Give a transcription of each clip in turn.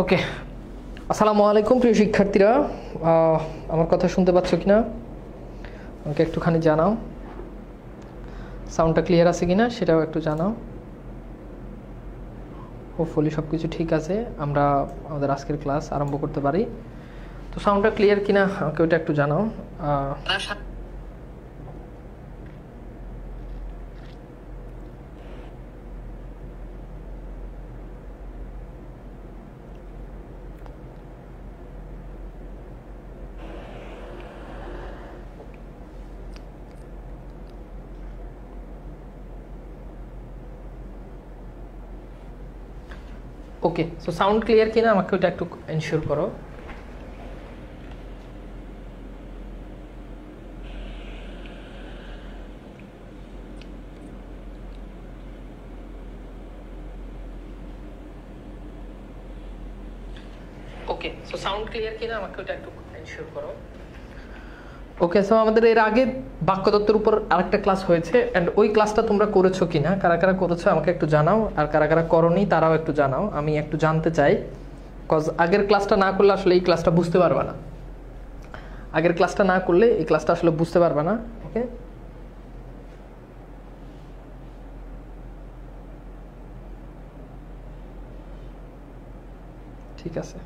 ওকে, আসসালামু আলাইকুম প্রিয় শিক্ষার্থীরা, আমার কথা শুনতে পাচ্ছ কিনা আমাকে একটুখানি জানাও। সাউন্ডটা ক্লিয়ার আছে কিনা সেটাও একটু জানাও। হোপফুলি সব কিছু ঠিক আছে, আমরা আমাদের আজকের ক্লাস আরম্ভ করতে পারি। তো সাউন্ডটা ক্লিয়ার কিনা আমাকে ওইটা একটু জানাও। ওকে, সো সাউন্ড ক্লিয়ার কিনা আমাকে ওটা একটু এনশিওর করো। ওকে, সো সাউন্ড ক্লিয়ার কিনা আমাকে ওটা একটু এনশিওর করো। ওকে, সো আমাদের এর আগে বাক্যতত্ত্বের উপর আরেকটা ক্লাস হয়েছে, অ্যান্ড ওই ক্লাসটা তোমরা করেছো কিনা, কারা কারা করেছো আমাকে একটু জানাও, আর কারা কারা করোনি তারাও একটু জানাও, আমি একটু জানতে চাই। কজ আগের ক্লাসটা না করলে আসলে এই ক্লাসটা বুঝতে পারবে না, আগের ক্লাসটা না করলে এই ক্লাসটা আসলে বুঝতে পারবে না। ওকে, ঠিক আছে।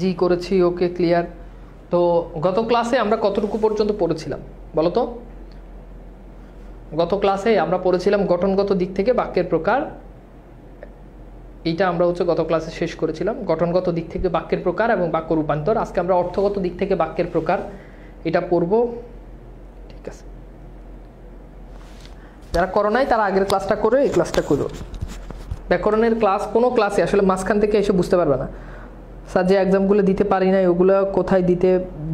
জি করেছি, ওকে ক্লিয়ার। তো গত ক্লাসে আমরা কতটুকু পর্যন্ত পড়েছিলাম বলো তো? গত ক্লাসে আমরা পড়েছিলাম গঠনগত দিক থেকে বাক্যের প্রকার, এইটা আমরা গত ক্লাসে শেষ করেছিলাম। গঠনগত দিক থেকে বাক্যের প্রকার এবং বাক্য রূপান্তর। আজকে আমরা অর্থগত দিক থেকে বাক্যের প্রকার এটা পড়ব, ঠিক আছে? যারা করো নাই তারা আগের ক্লাসটা করে এই ক্লাসটা করো। ব্যাকরণের ক্লাস কোনো ক্লাসে আসলে মাঝখান থেকে এসে বুঝতে পারবে না, স্যার যে এক্সামগুলো দিতে পারি নাই ওগুলো কোথায়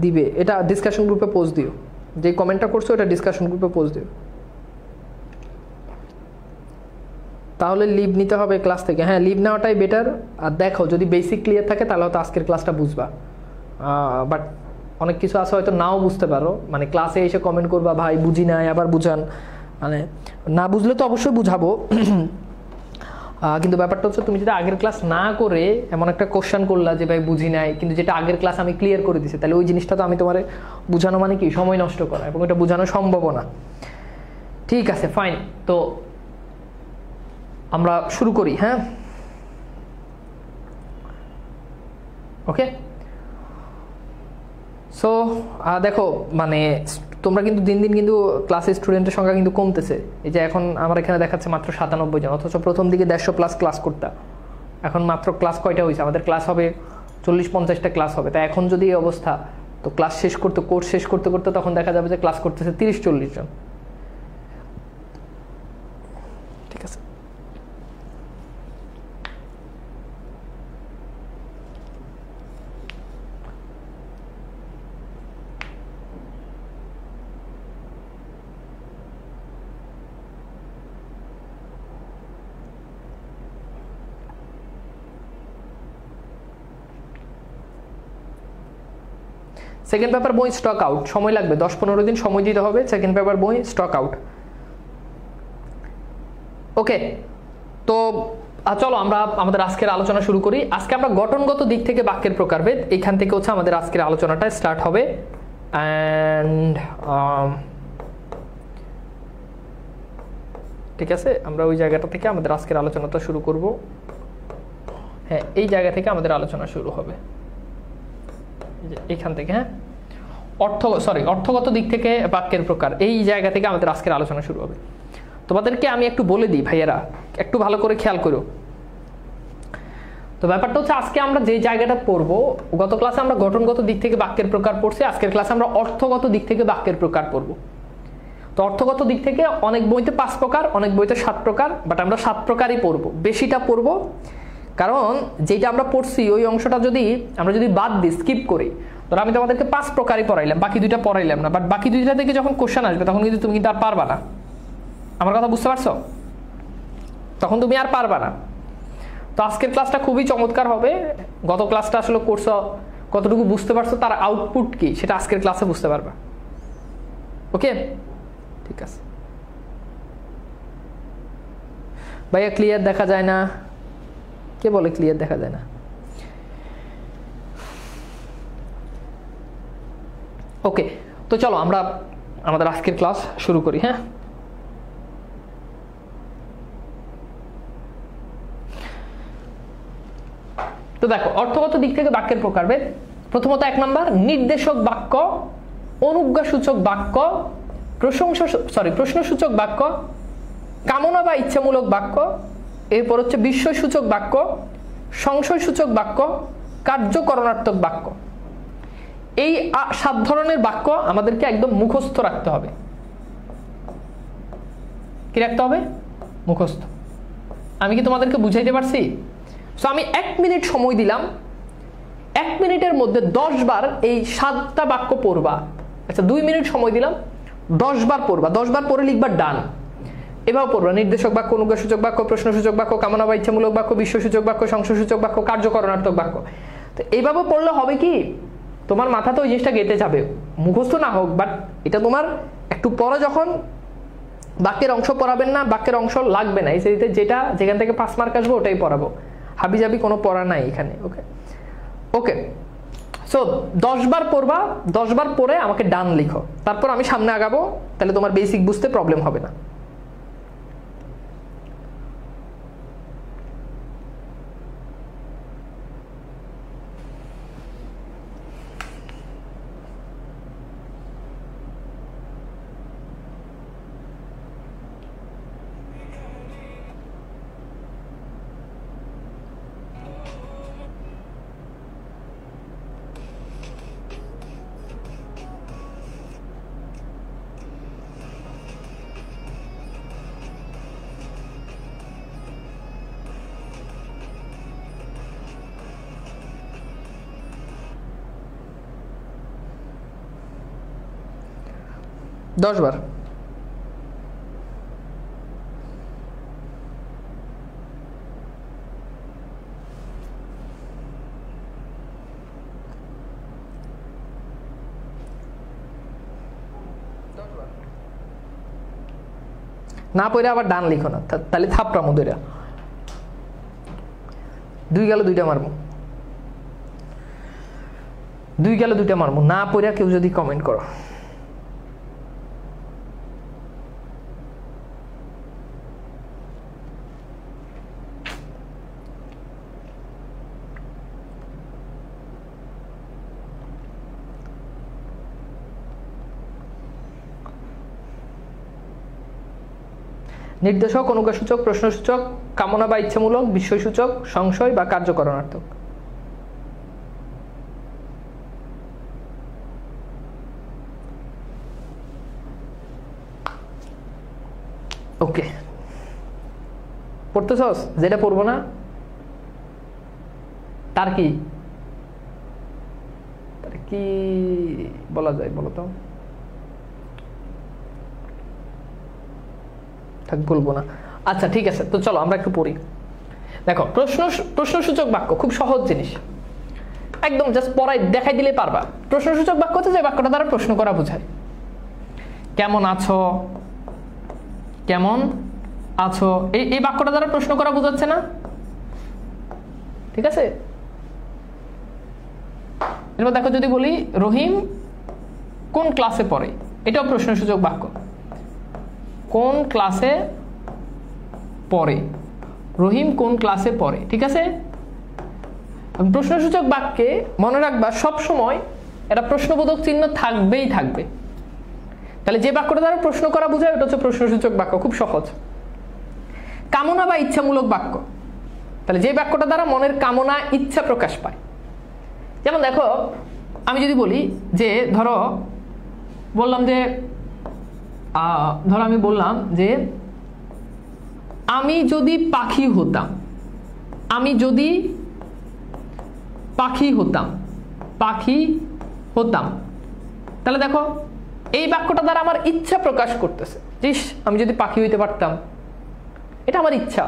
দিবে, এটা ডিসকাশন গ্রুপে পোস্ট দিও। যে কমেন্টটা করছো এটা ডিসকাশন গ্রুপে পোস্ট দিও, তাহলে লিভ নিতে হবে ক্লাস থেকে। হ্যাঁ, লিভ নেওয়াটাই বেটার। আর দেখো যদি বেসিক ক্লিয়ার থাকে তাহলে হয়তো আজকের ক্লাসটা বুঝবা, বাট অনেক কিছু আছে হয়তো নাও বুঝতে পারো, মানে ক্লাসে এসে কমেন্ট করবা ভাই বুঝি নাই আবার বুঝান, মানে না বুঝলে তো অবশ্যই বুঝাবো। কিন্তু ব্যাপারটা হচ্ছে তুমি যদি আগের ক্লাস না করে এমন একটা কোশ্চেন করলা যে ভাই বুঝি নাই, কিন্তু যেটা আগের ক্লাস আমি ক্লিয়ার করে দিছি, তাহলে ওই জিনিসটা তো আমি তোমার বুঝানো মানে কি সময় নষ্ট করা, এবং এটা বোঝানো সম্ভব না। ঠিক আছে, ফাইন। তো আমরা শুরু করি। হ্যাঁ, ওকে। সো দেখো, মানে তোমরা কিন্তু দিন দিন কিন্তু ক্লাসে স্টুডেন্টের সংখ্যা কিন্তু কমতেছে। এই যে এখন আমার এখানে দেখাচ্ছে মাত্র 97 জন, অথচ প্রথম দিকে 150+ ক্লাস করতাম। এখন মাত্র ক্লাস কয়টা হয়েছে? আমাদের ক্লাস হবে 40-50টা ক্লাস হবে। তাই এখন যদি এই অবস্থা, তো ক্লাস শেষ করতে, কোর্স শেষ করতে করতে তখন দেখা যাবে যে ক্লাস করতেছে 30-40 জন। ঠিক আছে, সেকেন্ড পেপার বই স্টক আউট, সময় লাগবে 10-15 দিন সময় দিতে হবে। সেকেন্ড পেপার বই স্টক আউট। ওকে, তো চলো আমরা আমাদের আজকের আলোচনা শুরু করি। আজকে আমরা গঠনগত দিক থেকে বাক্যের প্রকারভেদ, এইখান থেকে হচ্ছে আমাদের আজকের আলোচনাটা স্টার্ট হবে। অ্যান্ড ঠিক আছে, আমরা ওই জায়গাটা থেকে আমাদের আজকের আলোচনাটা শুরু করব। হ্যাঁ, এই জায়গা থেকে আমাদের আলোচনা শুরু হবে, এইখান থেকে। হ্যাঁ, অর্থগত দিক থেকে বাক্যের প্রকার, এই জায়গা থেকে আমাদের আজকের আলোচনা শুরু হবে। তোমাদেরকে আমি একটু বলে দিই ভাইয়েরা, একটু ভালো করে খেয়াল করো। তো ব্যাপারটা হচ্ছে আজকে আমরা যে জায়গাটা পড়বো, গত ক্লাসে আমরা গঠনগত দিক থেকে বাক্যের প্রকার পড়ছি, আজকের ক্লাসে আমরা অর্থগত দিক থেকে বাক্যের প্রকার পড়বো। তো অর্থগত দিক থেকে অনেক বইতে 5 প্রকার, অনেক বইতে 7 প্রকার, বাট আমরা 7 প্রকারই পড়বো, বেশিটা পড়বো। কারণ যেটা আমরা পড়ছি ওই অংশটা যদি আমরা বাদ দিই, স্কিপ করি, ধরো আমি তোমাদেরকে 5 প্রকারই পড়াইলাম, বাকি 2টা পড়াইলাম না, বাট বাকি 2টা থেকে যখন কোশ্চেন আসবে তখন কিন্তু তুমি কিন্তু আর পারবা না। আমার কথা বুঝতে পারছো? তখন তুমি আর পারবা না। তো আজকের ক্লাসটা খুবই চমৎকার হবে। গত ক্লাসটা আসলে করছো কতটুকু বুঝতে পারছো, তার আউটপুট কি, সেটা আজকের ক্লাসে বুঝতে পারবা। ওকে, ঠিক আছে ভাইয়া। ক্লিয়ার দেখা যায় না, কে বলে ক্লিয়ার দেখা যায় না? ওকে, তো চলো আমরা আমাদের আজকের ক্লাস শুরু করি। হ্যাঁ, তো দেখো অর্থগত দিক থেকে বাক্যের প্রকারভেদ। প্রথমত 1 নাম্বার, নির্দেশক বাক্য, অনুজ্ঞাসূচক বাক্য, প্রশ্নসূচক বাক্য, কামনা বা ইচ্ছামূলক বাক্য, এরপর হচ্ছে বিস্ময়সূচক বাক্য, সংশয়সূচক বাক্য, কার্যকরণাত্মক বাক্য। এই 7 ধরনের বাক্য আমাদেরকে একদম মুখস্থ রাখতে হবে। কি রাখতে হবে? মুখস্থ। আমি কি তোমাদেরকে বুঝাইতে পারছি? সো আমি 1 মিনিট সময় দিলাম, 1 মিনিটের মধ্যে 10 বার এই 7টা বাক্য পড়বা। আচ্ছা 2 মিনিট সময় দিলাম, 10 বার পড়বা, 10 বার পড়ে লিখবা ডান। এভাবে পড়বা, নির্দেশক বাক্য, অনুজ্ঞাসূচক বাক্য, প্রশ্নসূচক বাক্য, কামনা বা ইচ্ছামূলক বাক্য, বিস্ময়সূচক বাক্য, সংশয়সূচক বাক্য, কার্যকরণাত্মক বাক্য। তো এইভাবে পড়লে হবে কি, তোমার মাথাতে ওই জিনিসটা গেঁথে যাবে, মুখস্থ না হোক, বাট এটা তোমার একটু পরে যখন বাক্যের অংশ পড়াবেন না, বাক্যের অংশ লাগবে না, এই যেটা যেখান থেকে 5 মার্ক আসবে ওটাই পড়াবো, হাবিজাবি কোনো পড়া নাই এখানে। ওকে ওকে, সো 10 বার পড়বা, 10 বার পড়ে আমাকে ডান লিখো, তারপর আমি সামনে আগাবো, তাহলে তোমার বেসিক বুঝতে প্রবলেম হবে না। দশ বার। না পড়ে আবার ডান লিখো না, তাহলে থাপড়া মধুরা 2 গেল 2টা মারবো, 2 গেল 2টা মারবো। না পড়ে কেউ যদি কমেন্ট করো, নির্দেশক, অনুজ্ঞাসূচক, প্রশ্নসূচক, কামনা বা ইচ্ছামূলক, বিস্ময়সূচক, সংশয় বা কার্যকরণাত্মক। ওকে, পড়তেছস? যেটা পড়বো না তার কি বলা যায় বলো তো? বলবো না। আচ্ছা ঠিক আছে, তো চলো আমরা একটু পড়ি। দেখো প্রশ্নসূচক বাক্য খুব সহজ জিনিস, একদম জাস্ট পড়াই দেখাই দিলে পারবা। প্রশ্নসূচক বাক্য হচ্ছে যে বাক্যটা দ্বারা প্রশ্ন করা বোঝায়। কেমন আছো, কেমন আছো, এই বাক্যটা দ্বারা প্রশ্ন করা বোঝাচ্ছে না? ঠিক আছে, এবার দেখো যদি বলি রহিম কোন ক্লাসে পড়ে, এটাও প্রশ্নসূচক বাক্য। কোন ক্লাসে পড়ে, রহিম কোন ক্লাসে পড়ে, ঠিক আছে। প্রশ্নসূচক বাক্যে মনে রাখবা সব সময় একটা প্রশ্নবোধক চিহ্ন থাকবেই থাকবে। তাহলে যে বাক্যটা দ্বারা প্রশ্ন করা বোঝায় ওটা হচ্ছে প্রশ্নসূচক বাক্য, খুব সহজ। কামনা বা ইচ্ছামূলক বাক্য, তাহলে যে বাক্যটা দ্বারা মনের কামনা ইচ্ছা প্রকাশ পায়। যেমন দেখো আমি যদি বলি যে ধরো আমি বললাম যে আমি যদি পাখি হতাম, আমি যদি পাখি হতাম, তাহলে দেখো এই বাক্যটা দ্বারা আমার ইচ্ছা প্রকাশ করতেছে, যে আমি যদি পাখি হইতে পারতাম, এটা আমার ইচ্ছা।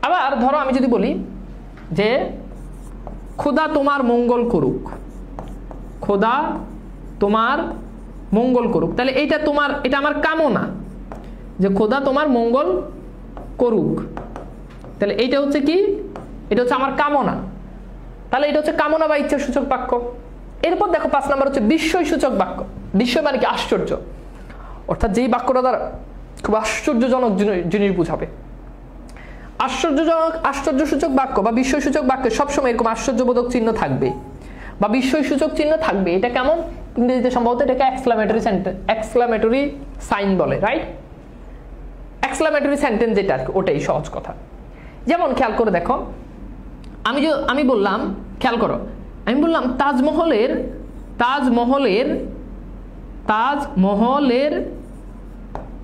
আবার ধরো আমি যদি বলি যে খোদা তোমার মঙ্গল করুক, খোদা তোমার মঙ্গল করুক। তাহলে এইটা তোমার, এটা আমার কামনা যে খোদা তোমার মঙ্গল করুক। তাহলে এইটা হচ্ছে কি, এটা হচ্ছে আমার কামনা। তাহলে এটা হচ্ছে কামনা বা ইচ্ছা সূচক বাক্য। এরপর দেখো 5 নাম্বার হচ্ছে বিস্ময় সূচক বাক্য। বিস্ময় মানে কি, আশ্চর্য, অর্থাৎ যেই বাক্যটা দ্বারা খুব আশ্চর্যজনক জিনিস বুঝাবে। আশ্চর্য সূচক বাক্য বা বিস্ময় সূচক বাক্যে সবসময় এরকম আশ্চর্যবোধক চিহ্ন থাকবে বা বিস্ময় সূচক চিহ্ন থাকবে। এটা কেমন, ইংরেজিতে সম্ভবত এটাকে এক্সক্লামেটরি সাইন বলে, রাইট? এক্সক্লামেটরি সেন্টেন্স যেটা আর কি, ওটাই সহজ কথা। যেমন খেয়াল করে দেখো, আমি বললাম, খেয়াল করো, আমি বললাম তাজমহলের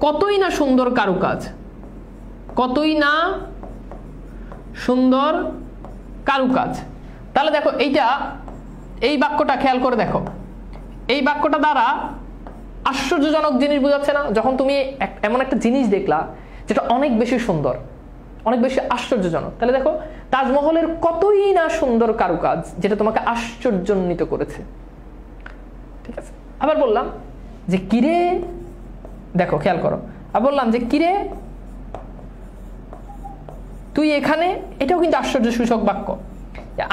কতই না সুন্দর কারুকাজ, কতই না সুন্দর কারুকাজ। তাহলে দেখো এই বাক্যটা খেয়াল করে দেখো, এই বাক্যটা দ্বারা আশ্চর্যজনক জিনিস বোঝাচ্ছে না? যখন তুমি এমন একটা জিনিস দেখলা যেটা অনেক বেশি সুন্দর, অনেক বেশি আশ্চর্যজনক, তাহলে দেখো তাজমহলের কতই না সুন্দর কারুকাজ যেটা তোমাকে আশ্চর্যান্বিত করেছে। ঠিক আছে, আবার বললাম যে কিরে, দেখো খেয়াল করো, আবার বললাম যে কিরে তুই এখানে, এটাও কিন্তু আশ্চর্য সূচক বাক্য।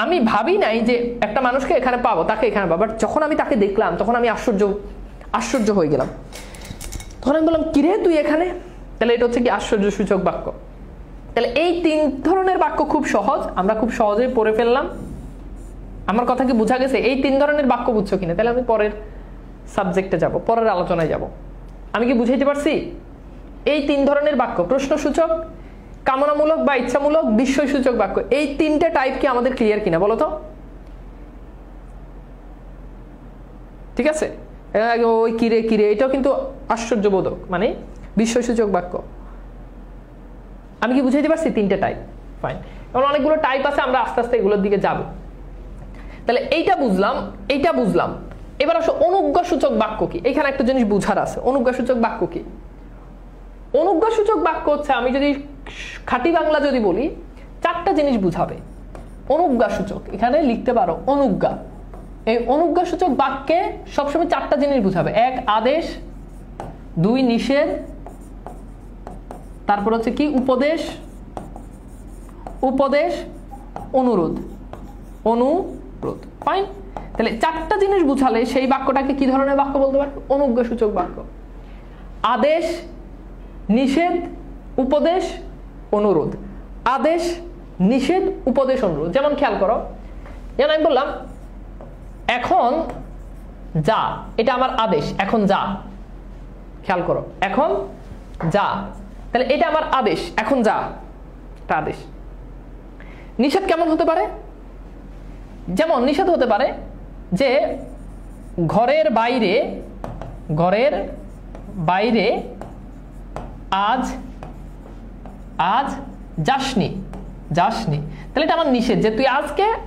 আমি ভাবি নাই যে একটা মানুষকে এখানে পাবো, তাকে এখানে পাবো, বাট যখন আমি তাকে দেখলাম তখন আমি আশ্চর্য হয়ে গেলাম। তখন আমি বললাম কিরে তুই এখানে, তাহলে এটা হচ্ছে কি আশ্চর্য সূচক বাক্য। তাহলে এই 3 ধরনের বাক্য খুব সহজ, আমরা খুব সহজেই পড়ে ফেললাম। আমার কথা কি বোঝা গেছে? এই 3 ধরনের বাক্য বুঝছো কিনা? তাহলে আমি পরের সাবজেক্টে যাব, পরের আলোচনায় যাব। আমি কি বুঝাইতে পারছি? এই 3 ধরনের বাক্য, প্রশ্নসূচক, কামনামূলক বা ইচ্ছামূলক, বিস্ময় সূচক বাক্য, এই 3টে টাইপ কি আমাদের ক্লিয়ার কিনা বলো তো? ঠিক আছে, ওই কিরে এটাও কিন্তু আশ্চর্যবোধক, মানে বিস্ময় সূচক বাক্য। আমি কি বুঝাইতে পারছি 3টে টাইপ? ফাইন। এখন অনেকগুলো টাইপ আছে, আমরা আস্তে আস্তে এগুলোর দিকে যাব। তাহলে এইটা বুঝলাম। এবার আসো অনুজ্ঞা সূচক বাক্য কি। এখানে একটা জিনিস বুঝার আছে, অনুজ্ঞা সূচক বাক্য কি? অনুজ্ঞা সূচক বাক্য হচ্ছে, আমি যদি খাঁটি বাংলা যদি বলি, 4টা জিনিস বুঝাবে। অনুজ্ঞা সূচক এখানে লিখতে পারো অনুজ্ঞা। এই অনুজ্ঞা সূচক বাক্যে সবসময় 4টা জিনিস বুঝাবে। 1 আদেশ, 2 নিষেধ, তারপর হচ্ছে কি উপদেশ, অনুরোধ। ফাইন। তাহলে 4টা জিনিস বুঝালে সেই বাক্যটাকে কি ধরনের বাক্য বলতে পারো? অনুজ্ঞা সূচক বাক্য। আদেশ, নিষেধ, উপদেশ, অনুরোধ। আদেশ, নিষেধ, উপদেশ, অনুরোধ। যেমন খেয়াল করো, যেমন আমি বললাম এখন যা, এটা আমার আদেশ, এখন যা। খেয়াল করো, এখন যা, তাহলে এটা আমার আদেশ, এখন যা, এটা আদেশ। নিষেধ কেমন হতে পারে? যেমন নিষেধ হতে পারে যে ঘরের বাইরে আজ যাসনি। তাহলে এটা আমার নিষেধ, যে তুই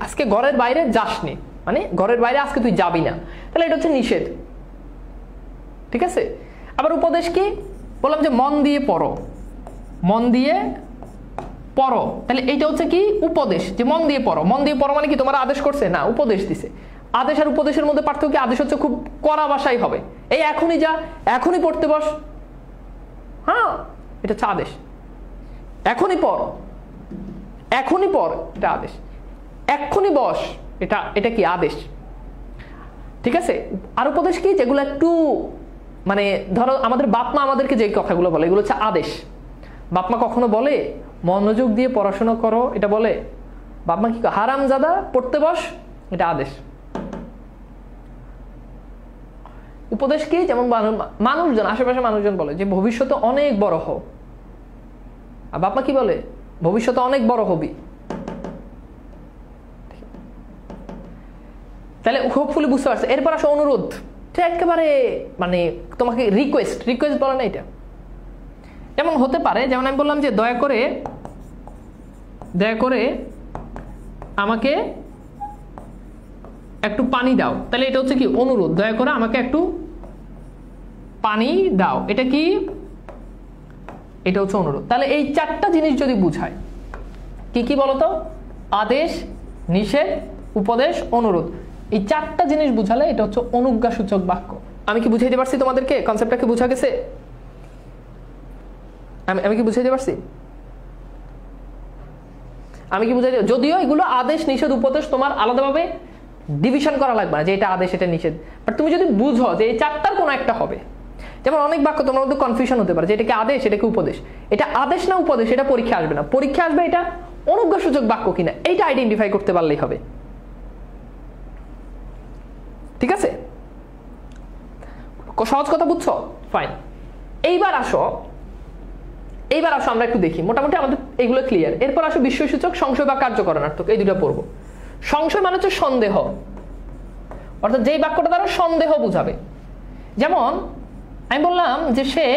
আজকে ঘরের বাইরে যাসনি, মানে ঘরের বাইরে আজকে তুই যাবি না, তাহলে এটা হচ্ছে নিষেধ। ঠিক আছে। আবার উপদেশ কি বললাম? যে মন দিয়ে পড়ো, তাহলে এইটা হচ্ছে কি উপদেশ, যে মন দিয়ে পড়ো। মানে কি তোমার আদেশ করছে? না, উপদেশ দিছে। আদেশ আর উপদেশের মধ্যে পার্থক্য কি? আদেশ হচ্ছে খুব কড়া ভাষায় হবে, এই এখনই যা, এখনই পড়তে বস, হ্যাঁ এটা হচ্ছে আদেশ। এখনই পড়, এটা আদেশ। এক্ষুনি বস, এটা কি? আদেশ। ঠিক আছে। আর উপদেশ কি? যেগুলো একটু মানে ধরো আমাদের বাপ মা আমাদেরকে যে কথাগুলো বলে, এগুলো হচ্ছে আদেশ। বাপ মা কখনো বলে মনোযোগ দিয়ে পড়াশোনা করো, এটা বলে? বাপ মা কি হারামজাদা পড়তে বস, এটা আদেশ। উপদেশ কি? যেমন মানুষজন, আশেপাশে মানুষজন বলে যে ভবিষ্যতে অনেক বড় হও, আর বাপ মা কি বলে? ভবিষ্যতে অনেক বড় হবি। তাহলে হোপফুলি বুঝতে পারছো। এরপর আসো অনুরোধ, একেবারে মানে তোমাকে রিকোয়েস্ট বলে না এটা। যেমন হতে পারে, যেমন আমি বললাম যে দয়া করে আমাকে একটু পানি দাও, তাহলে এটা হচ্ছে কি? অনুরোধ। দয়া করে আমাকে একটু পানি দাও, এটা কি? এটা হচ্ছে অনুরোধ। তাহলে এই 4টা জিনিস যদি বুঝায়, কি বলতো? আদেশ, নিষেধ, উপদেশ, অনুরোধ, এই 4টা জিনিস বুঝালে এটা হচ্ছে অনুজ্ঞাসূচক বাক্য। আমি কি বুঝাইতে পারছি তোমাদেরকে? কনসেপ্টটা কি বুঝা গেছে? আমি কি বুঝাইতে পারছি? আমি কি বুঝাইতে? যদিও এগুলো আদেশ, নিষেধ, উপদেশ তোমার আলাদাভাবে ডিভিশন করা লাগবে না যে এটা আদেশ এটা নিষেধ, বাট তুমি যদি বুঝো যে এই 4টার কোনো একটা হবে। যেমন অনেক বাক্য তোমার মধ্যে কনফিউশন হতে পারে যে এটা কি আদেশ, এটা কি উপদেশ, এটা আদেশ না উপদেশ, এটা পরীক্ষা আসবে না। পরীক্ষা আসবে এটা অনুজ্ঞাসূচক বাক্য কিনা, এইটা আইডেন্টিফাই করতে পারলেই হবে। ঠিক আছে, সহজ কথা বুঝছো? ফাইন। এইবার আসো আমরা একটু দেখি, মোটামুটি আমাদের এগুলো ক্লিয়ার। এরপর আসো বিস্ময়সূচক, সংশয় বা কার্যকরণার্থক, এই দুটো পড়বো। সংশয় মানে হচ্ছে সন্দেহ, অর্থাৎ যেই বাক্যটা দ্বারা সন্দেহ বুঝাবে। যেমন আমি বললাম যে সে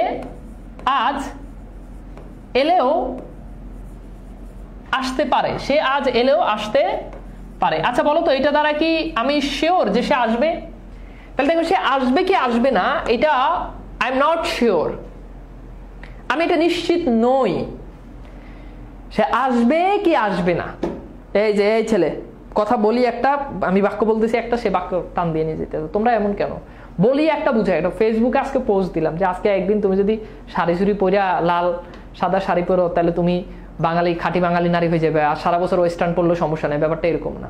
আজ এলেও আসতে পারে, সে আজ এলেও আসতে পারে। আচ্ছা বলো তো এটা দ্বারা কি আমি শিওর যে সে আসবে? তাহলে দেখো সে আসবে কি আসবে না এটা আই এম নট শিওর, আমি এটা নিশ্চিত নই। সে আসবে কি আসবে না, এই যে এই ছেলে কথা বলি একটা, আমি বাক্য বলতেছি একটা, সে বাক্য টান দিয়ে নিয়ে যেতে, তোমরা এমন কেন? বলি একটা বুঝাই। এটা ফেসবুকে আজকে পোস্ট দিলাম যে আজকে একদিন তুমি যদি শাড়ি চুড়ি পরিয়া লাল সাদা শাড়ি পরো তাহলে তুমি বাঙালি, খাঁটি বাঙালি নারী হয়ে যাবে, আর সারা বছর ওয়েস্টার্ন পরলেও সমস্যা নেই। ব্যাপারটা এরকম না।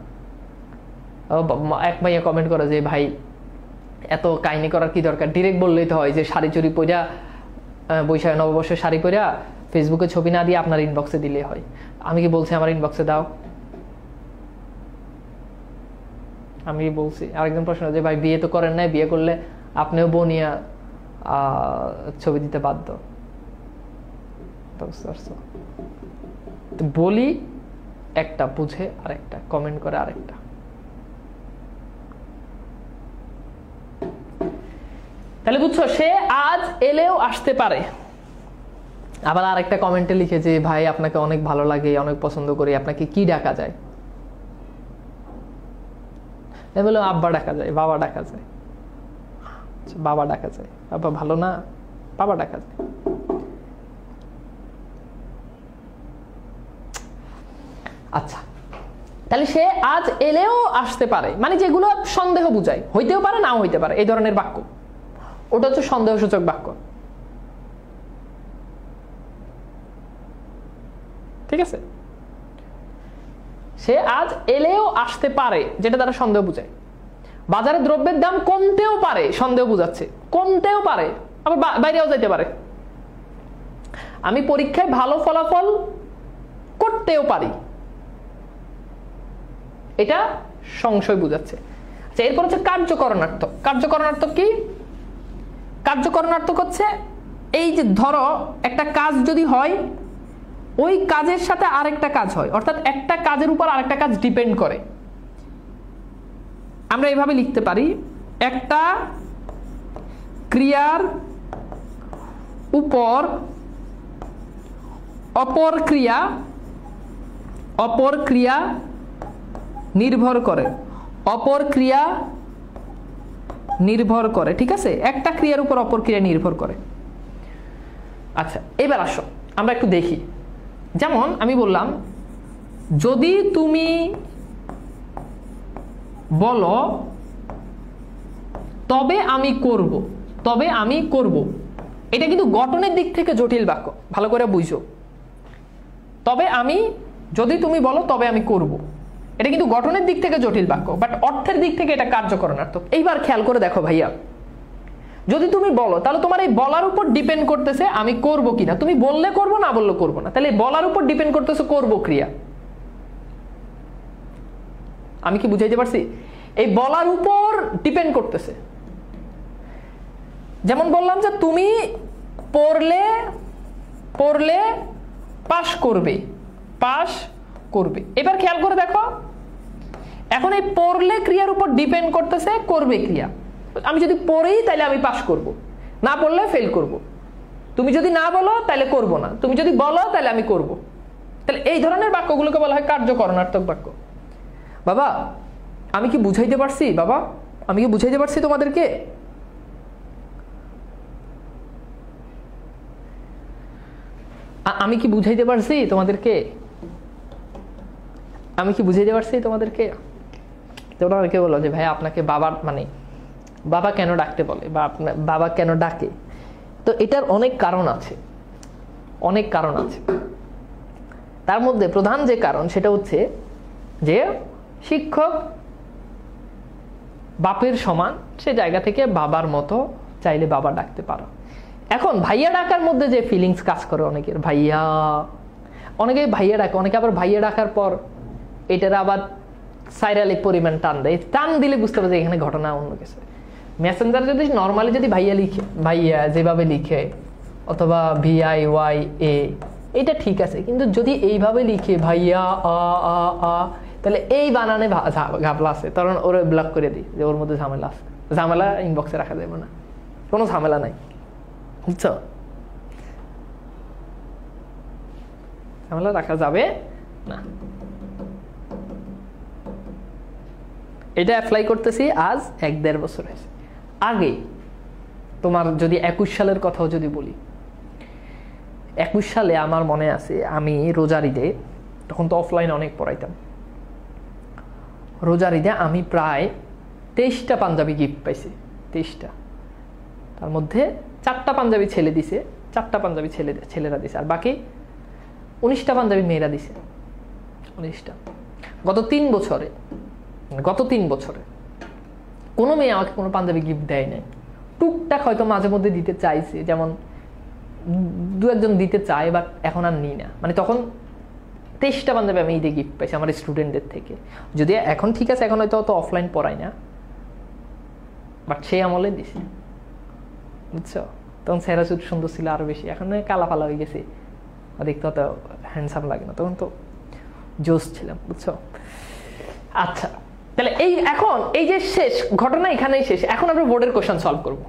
এক ভাইয়া কমেন্ট করে যে ভাই এত কাহিনী করার কি দরকার, ডিরেক্ট বললেই তো হয় যে শাড়ি চুড়ি পরিয়া বৈশাখ নববর্ষের শাড়ি পরিয়া ফেসবুকে ছবি না দিয়ে আপনার ইনবক্সে দিলেই হয়। আমি কি বলছি আমার ইনবক্সে দাও? আমি বলছি? আরেকজন প্রশ্ন যে ভাই বিয়ে তো করেন নাই, বিয়ে করলে আপনিও বনিয়া ছবি দিতে বাধ্য। বলি একটা, বুঝে আরেকটা, কমেন্ট করে আরেকটা। তাহলে বুঝছো সে আজ এলেও আসতে পারে। আবার আরেকটা কমেন্টে লিখে যে ভাই আপনাকে অনেক ভালো লাগে, অনেক পছন্দ করি, আপনাকে কি ডাকা যায়? বললো আব্বা ডাকা যায়, বাবা ডাকা যায়। বাবা ডাকা যায়, বাবা ভালো না, বাবা ডাকা যায়। আচ্ছা তাহলে সে আজ এলেও আসতে পারে মানে যেগুলো সন্দেহ বুঝায়, হইতেও পারে নাও হইতে পারে, এই ধরনের বাক্য, ওটা হচ্ছে সন্দেহসূচক বাক্য। ঠিক আছে, সে আজ এলেও আসতে পারে যেটা দ্বারা সন্দেহ বুঝায়। বাজারে দ্রব্যের দাম কমতেও পারে, সন্দেহ বুঝাচ্ছে, কমতেও পারে, আবার বাইরেও যেতে পারে। আমি পরীক্ষায় ভালো ফলাফল করতেও পারি, এটা সংশয় বুঝাচ্ছে। আচ্ছা এরপর হচ্ছে কার্যকরণার্থক। কার্যকরণার্থক কি? কার্যকরণার্থক হচ্ছে এই যে ধরো একটা কাজ যদি হয়, ওই কাজের সাথে আরেকটা কাজ হয়, অর্থাৎ একটা কাজের উপর আরেকটা কাজ ডিপেন্ড করে। আমরা এইভাবে লিখতে পারি, একটা ক্রিয়ার উপর অপর ক্রিয়া নির্ভর করে, অপর ক্রিয়া নির্ভর করে। ঠিক আছে, একটা ক্রিয়ার উপর অপর ক্রিয়া নির্ভর করে। আচ্ছা এবার আসো আমরা একটু দেখি। যেমন আমি বললাম যদি তুমি বলো তবে আমি করব, তবে আমি করব, এটা কিন্তু গঠনের দিক থেকে জটিল বাক্য, ভালো করে বুঝো। তবে আমি, যদি তুমি বলো তবে আমি করব, এটা কিন্তু গঠনের দিক থেকে জটিল বাক্য, বাট অর্থের দিক থেকে এটা কার্যকরণার্থক। এইবার খেয়াল করে দেখো ভাইয়া, যদি তুমি বলো তাহলে তোমার এই বলার উপর ডিপেন্ড করতেছে আমি করব কিনা, তুমি বললে করব না বললে করব না, তাহলে বলার উপর ডিপেন্ড করতেছে করব ক্রিয়া। আমি কি বুঝাইতে পারছি? এই বলার উপর ডিপেন্ড করতেছে। যেমন বললাম যে তুমি পড়লে পাস করবে, পাস করবে। এবার খেয়াল করে দেখো, এখন এই পড়লে ক্রিয়ার উপর ডিপেন্ড করতেছে করবে ক্রিয়া। আমি যদি পড়ি তাহলে আমি পাস করব, না পড়লে ফেল করব। তুমি যদি না বলো তাহলে করব না, তুমি যদি বলো তাহলে আমি করব। তাহলে এই ধরনের বাক্যগুলোকে বলা হয় কার্যকরণার্থক বাক্য। বাবা আমি কি বুঝাইতে পারছি? বাবা আমি কি বুঝাইতে পারছি তোমাদেরকে? আমি কি বুঝাইতে পারছি তোমাদেরকে? আমি কি বুঝাইতে পারছি তোমাদেরকে? যেমন অনেকে বলো যে ভাই আপনাকে বাবার মানে বাবা কেন ডাকতে বলে বা বাবা কেন ডাকে, তো এটার অনেক কারণ আছে, অনেক কারণ আছে। তার মধ্যে প্রধান যে কারণ সেটা হচ্ছে যে শিক্ষক বাপের সমান, সে জায়গা থেকে বাবার মতো চাইলে বাবা ডাকতে পারো। এখন ভাইয়া ডাকার মধ্যে যে ফিলিংস কাজ করে অনেকের, ভাইয়া, অনেকে ভাইয়া ডাকে, অনেকে আবার ভাইয়া ডাকার পর এটার আবার সাইরালিক পরিমাণ টান দেয়, টান দিলে বুঝতে পারছে এখানে ঘটনা অন্য কিছু। মেসেঞ্জার যদি নর্মালি যদি ভাইয়া লিখে, ভাইয়া যেভাবে লিখে অথবা VIYA, এটা ঠিক আছে, কিন্তু যদি এইভাবে লিখে ভাইয়া তাহলে এই বানানে ঘাপলা আছে, তখন ওরে ব্লক করে দিই যে ওর মধ্যে ঝামেলা আছে। ঝামেলা ইনবক্সে রাখা যাবে না, কোনো ঝামেলা নাই, বুঝছো? ঝামেলা রাখা যাবে না। এটা অ্যাপ্লাই করতেছি আজ 1-1.5 বছর হয়েছে। আগে তোমার যদি 21 সালের কথাও যদি বলি, 21 সালে আমার মনে আছে আমি রোজার ঈদে, তখন তো অফলাইন অনেক পড়াইতাম, রোজার ঈদে আমি প্রায় 23টা পাঞ্জাবি গিফট পাইছি, 23টা। তার মধ্যে 4টা পাঞ্জাবি ছেলে দিছে, 4টা পাঞ্জাবি ছেলেরা দিছে, আর বাকি 19টা পাঞ্জাবি মেয়েরা দিছে, 19টা। গত 3 বছরে কোনো মেয়ে আমাকে কোনো পাঞ্জাবি গিফট দেয় নাই। টুকটাক হয়তো মাঝে মধ্যে দিতে চাইছে, যেমন 2-1 জন দিতে চায়, বাট এখন আর নিই না। মানে তখন 23টা পাঞ্জাবি আমি ঈদে গিফট পাইছি আমার স্টুডেন্টদের থেকে। যদি এখন ঠিক আছে, এখন হয়তো অত অফলাইন পড়াই না, বাট সেই আমলে দিছি, বুঝছো? তখন চেহারা সুট সুন্দর ছিল আরো বেশি, এখন কালা ফালা হয়ে গেছে, দেখতে অত হ্যান্ডসাম লাগে না, তখন তো জোশ ছিলাম, বুঝছো? আচ্ছা, তাহলে এখন এই যে শেষ ঘটনা এখানেই শেষ। এখন আমরা বোর্ডের কোশ্চেন সলভ করবো।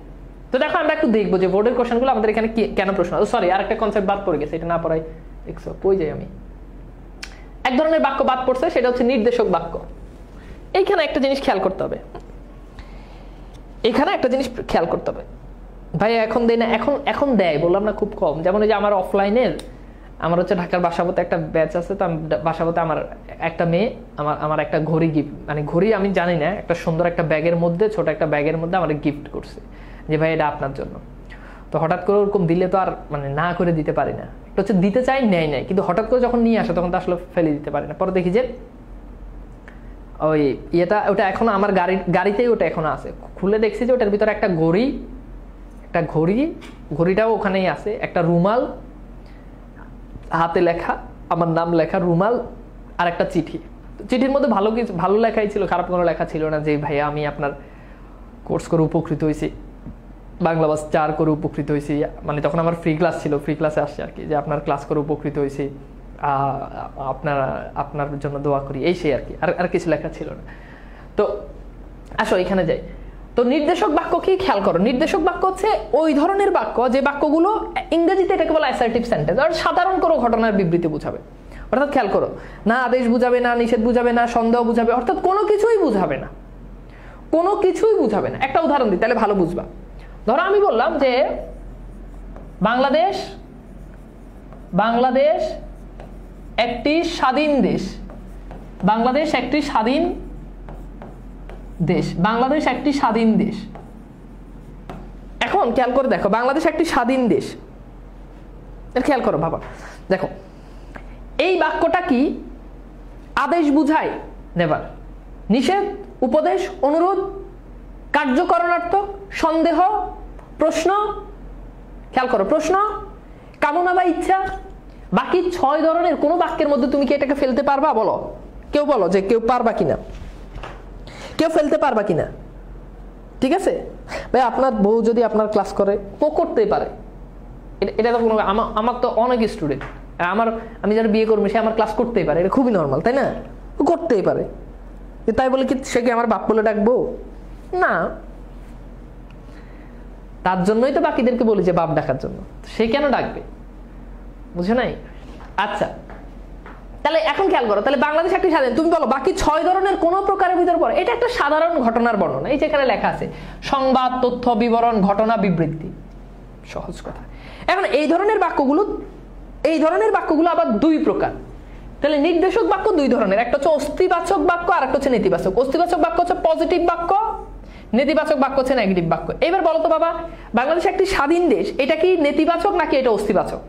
তো দেখো আমরা একটু দেখবো যে বোর্ডের কোশ্চেনগুলো আমাদের এখানে কেন প্রশ্ন। সরি, আর একটা কনসেপ্ট বাদ পড়ে গেছে, এটা না পড়াই দেখছো কই যাই আমি। এক ধরনের বাক্য বাদ পড়ছে, সেটা হচ্ছে নির্দেশক বাক্য। এইখানে একটা জিনিস খেয়াল করতে হবে, ভাই এখন দেয় না, এখন দেয় বললাম না, খুব কম। যেমন এই যে আমার অফলাইনের, আমার হচ্ছে ঢাকার বাসাবোতে একটা ব্যাচ আছে, তো আমি বাসাবোতে আমার একটা মেয়ে আমার একটা ঘড়ি গিফট, মানে ঘড়ি আমি জানি না, একটা সুন্দর একটা ব্যাগের মধ্যে, ছোট একটা ব্যাগের মধ্যে আমার গিফট করছে যে ভাই এটা আপনার জন্য। তো হঠাৎ করে ওরকম দিলে তো আর মানে না করে দিতে পারি না, এটা হচ্ছে দিতে চাই, নেয় নাই, কিন্তু হঠাৎ করে যখন নিয়ে আসে তখন তো আসলে ফেলে দিতে পারি না। পরে দেখি যে ওই ওটা এখন আমার গাড়িতেই ওটা এখন আছে, খুলে দেখছি যে ওটার ভিতরে একটা ঘড়িটাও ওখানেই আছে, একটা রুমাল হাতে লেখা, আমার নাম লেখা রুমাল, আর একটা চিঠি। চিঠির মধ্যে ভালো লেখাই ছিল, খারাপ কোনো লেখা ছিল না, যে ভাইয়া আমি আপনার কোর্স করে উপকৃত হয়েছি, বাংলা বাস 4 করে উপকৃত হয়েছি, মানে তখন আমার ফ্রি ক্লাস ছিল, ফ্রি ক্লাসে আসছে আর কি, যে আপনার ক্লাস করে উপকৃত হয়েছি, আপনার জন্য দোয়া করি, এই সেই আর কি, আর কিছু লেখা ছিল না। তো আসো এখানে যাই। তো নির্দেশক বাক্য কি খেয়াল করো, নির্দেশক বাক্য হচ্ছে ওই ধরনের বাক্য যে বাক্যগুলো ইংরেজিতে এটাকে বলে অ্যাসার্টিভ সেন্টেন্স, আর সাধারণ কোনো ঘটনার বিবৃতি বুঝাবে। অর্থাৎ খেয়াল করো, না আদেশ বুঝাবে, না নিষেধ বুঝাবে, না সন্দেহ বুঝাবে, অর্থাৎ কোনো কিছুই বুঝাবে না, কোনো কিছুই বুঝাবে না। একটা উদাহরণ দিই তাহলে ভালো বুঝবা। ধরো আমি বললাম যে বাংলাদেশ একটি স্বাধীন দেশ, বাংলাদেশ একটি স্বাধীন দেশ, বাংলাদেশ একটি স্বাধীন দেশ। এখন খেয়াল করে দেখো, বাংলাদেশ একটি স্বাধীন দেশ, খেয়াল করো বাবা, দেখো এই বাক্যটা কি আদেশ বুঝায়? নেভার। নিষেধ, উপদেশ, অনুরোধ, কার্যকরণার্থক, সন্দেহ, প্রশ্ন, খেয়াল করো, প্রশ্ন, কামনা বা ইচ্ছা। বাকি 6 ধরনের কোন বাক্যের মধ্যে তুমি কি এটাকে ফেলতে পারবা? বলো, কেউ বলো যে কেউ পারবা কিনা, কেউ ফেলতে পারবা কিনা? ঠিক আছে ভাই, আপনার বউ যদি আপনার ক্লাস করে, ও করতেই পারে, এটা তো কোনো, আমার তো অনেক স্টুডেন্ট, আমি যারা বিয়ে করবো সে আমার ক্লাস করতেই পারে, এটা খুবই নর্মাল, তাই না? ও করতেই পারে, তাই বলে কি সে কি আমার বাপ বলে ডাকবো? না, তার জন্যই তো বাকিদেরকে বলি যে বাপ ডাকার জন্য, সে কেন ডাকবে? বুঝে নাই? আচ্ছা, তাহলে এখন খেয়াল করো, তাহলে বাংলাদেশ একটি স্বাধীন, তুমি বলো বাকি 6 ধরনের কোন প্রকারের ভিতর পড়ে? এটা একটা সাধারণ ঘটনার বর্ণনা, এই যেখানে লেখা আছে সংবাদ, তথ্য, বিবরণ, ঘটনা, বিবৃতি, সহজ কথা। এখন এই ধরনের বাক্যগুলো আবার 2 প্রকার। তো তাহলে নির্দেশক বাক্য দুই ধরনের, একটা হচ্ছে অস্তিবাচক বাক্য আর একটা হচ্ছে নেতিবাচক। অস্তিবাচক বাক্য হচ্ছে পজিটিভ বাক্য, নেতিবাচক বাক্য হচ্ছে নেগেটিভ বাক্য। এবার বলো তো বাবা, বাংলাদেশ একটি স্বাধীন দেশ, এটা কি নেতিবাচক নাকি এটা অস্তিবাচক?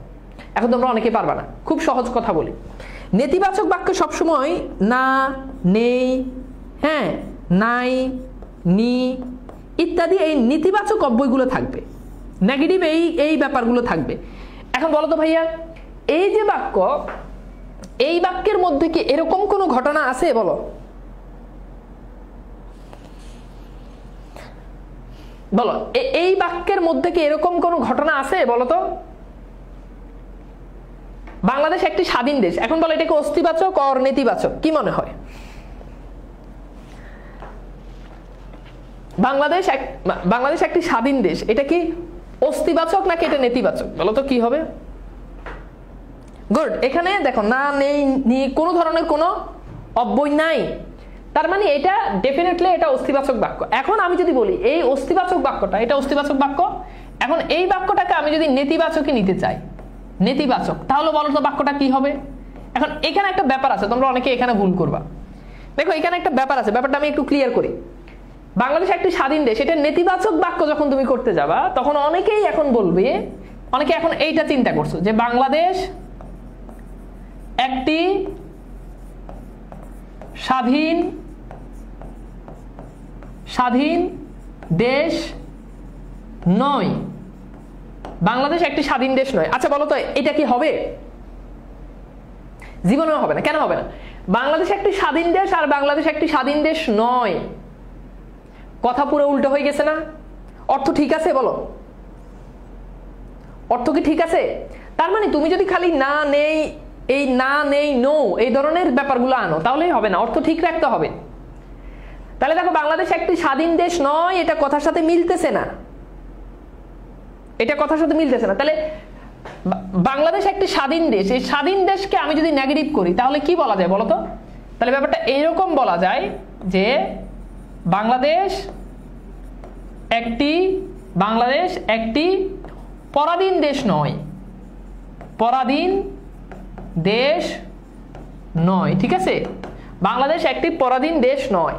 এখন তোমরা অনেকে পারবা না, খুব সহজ কথা বলি। নেতিবাচক বাক্য সবসময় না, নেই, হ্যাঁ, নাই, নি ইত্যাদি এই নেতিবাচক অব্যয়গুলো থাকবে, নেগেটিভ এই ব্যাপারগুলো থাকবে। এখন বলো তো ভাইয়া, এই যে বাক্য, এই বাক্যের মধ্যে কি এরকম কোনো ঘটনা আছে? বলো, বলো এই বাক্যের মধ্যে কি এরকম কোনো ঘটনা আছে? বলো তো। বাংলাদেশ একটি স্বাধীন দেশ, এখন বলো এটা কি অস্তিবাচক আর নেতিবাচক? কি মনে হয়? বাংলাদেশ একটি স্বাধীন দেশ, এটা কি অস্তিবাচক নাকি এটা নেতিবাচক? বলো তো কি হবে? গুড। এখানে দেখো না, নেই, নি, কোনো ধরনের কোনো অব্যয় নাই, তার মানে এটা ডেফিনেটলি এটা অস্তিবাচক বাক্য। এখন আমি যদি বলি এই অস্তিবাচক বাক্যটা, এটা অস্তিবাচক বাক্য, এখন এই বাক্যটাকে আমি যদি নেতিবাচকই নিতে চাই, নেতিবাচক, তাহলে বলো তো বাক্যটা কি হবে? এখন এখানে একটা ব্যাপার আছে, তোমরা অনেকে এখানে ভুল করবা। দেখো এখানে একটা ব্যাপার আছে, ব্যাপারটা আমি একটু ক্লিয়ার করি। বাংলাদেশ একটি স্বাধীন দেশ, এটা নেতিবাচক বাক্য যখন তুমি করতে যাবা, তখন অনেকেই এখন বলবে, অনেকে এখন এইটা চিন্তা করছো যে বাংলাদেশ একটি স্বাধীন দেশ নয়, বাংলাদেশ একটি স্বাধীন দেশ নয়। আচ্ছা বলো তো এটা কি হবে? জীবনেও হবে না। কেন হবে না? বাংলাদেশ একটি স্বাধীন দেশ আর বাংলাদেশ একটি স্বাধীন দেশ নয়, কথা পুরো উল্টো হয়ে গেছে না? অর্থ ঠিক আছে? বলো, অর্থ কি ঠিক আছে? তার মানে তুমি যদি খালি না, নেই, এই না, নেই, নো এই ধরনের ব্যাপারগুলো আনো, তাহলেই হবে না, অর্থ ঠিক রাখতে হবে। তাহলে দেখো বাংলাদেশ একটি স্বাধীন দেশ নয়, এটা কথার সাথে মিলতেছে না, এটা কথার সাথে মিলতেছে না। তাহলে বাংলাদেশ একটি স্বাধীন দেশ, এই স্বাধীন দেশকে আমি যদি নেগেটিভ করি তাহলে কি বলা যায় বলো তো? তাহলে ব্যাপারটা এরকম বলা যায় যে বাংলাদেশ একটি পরাধীন দেশ নয়, পরাধীন দেশ নয়, ঠিক আছে? বাংলাদেশ একটি পরাধীন দেশ নয়।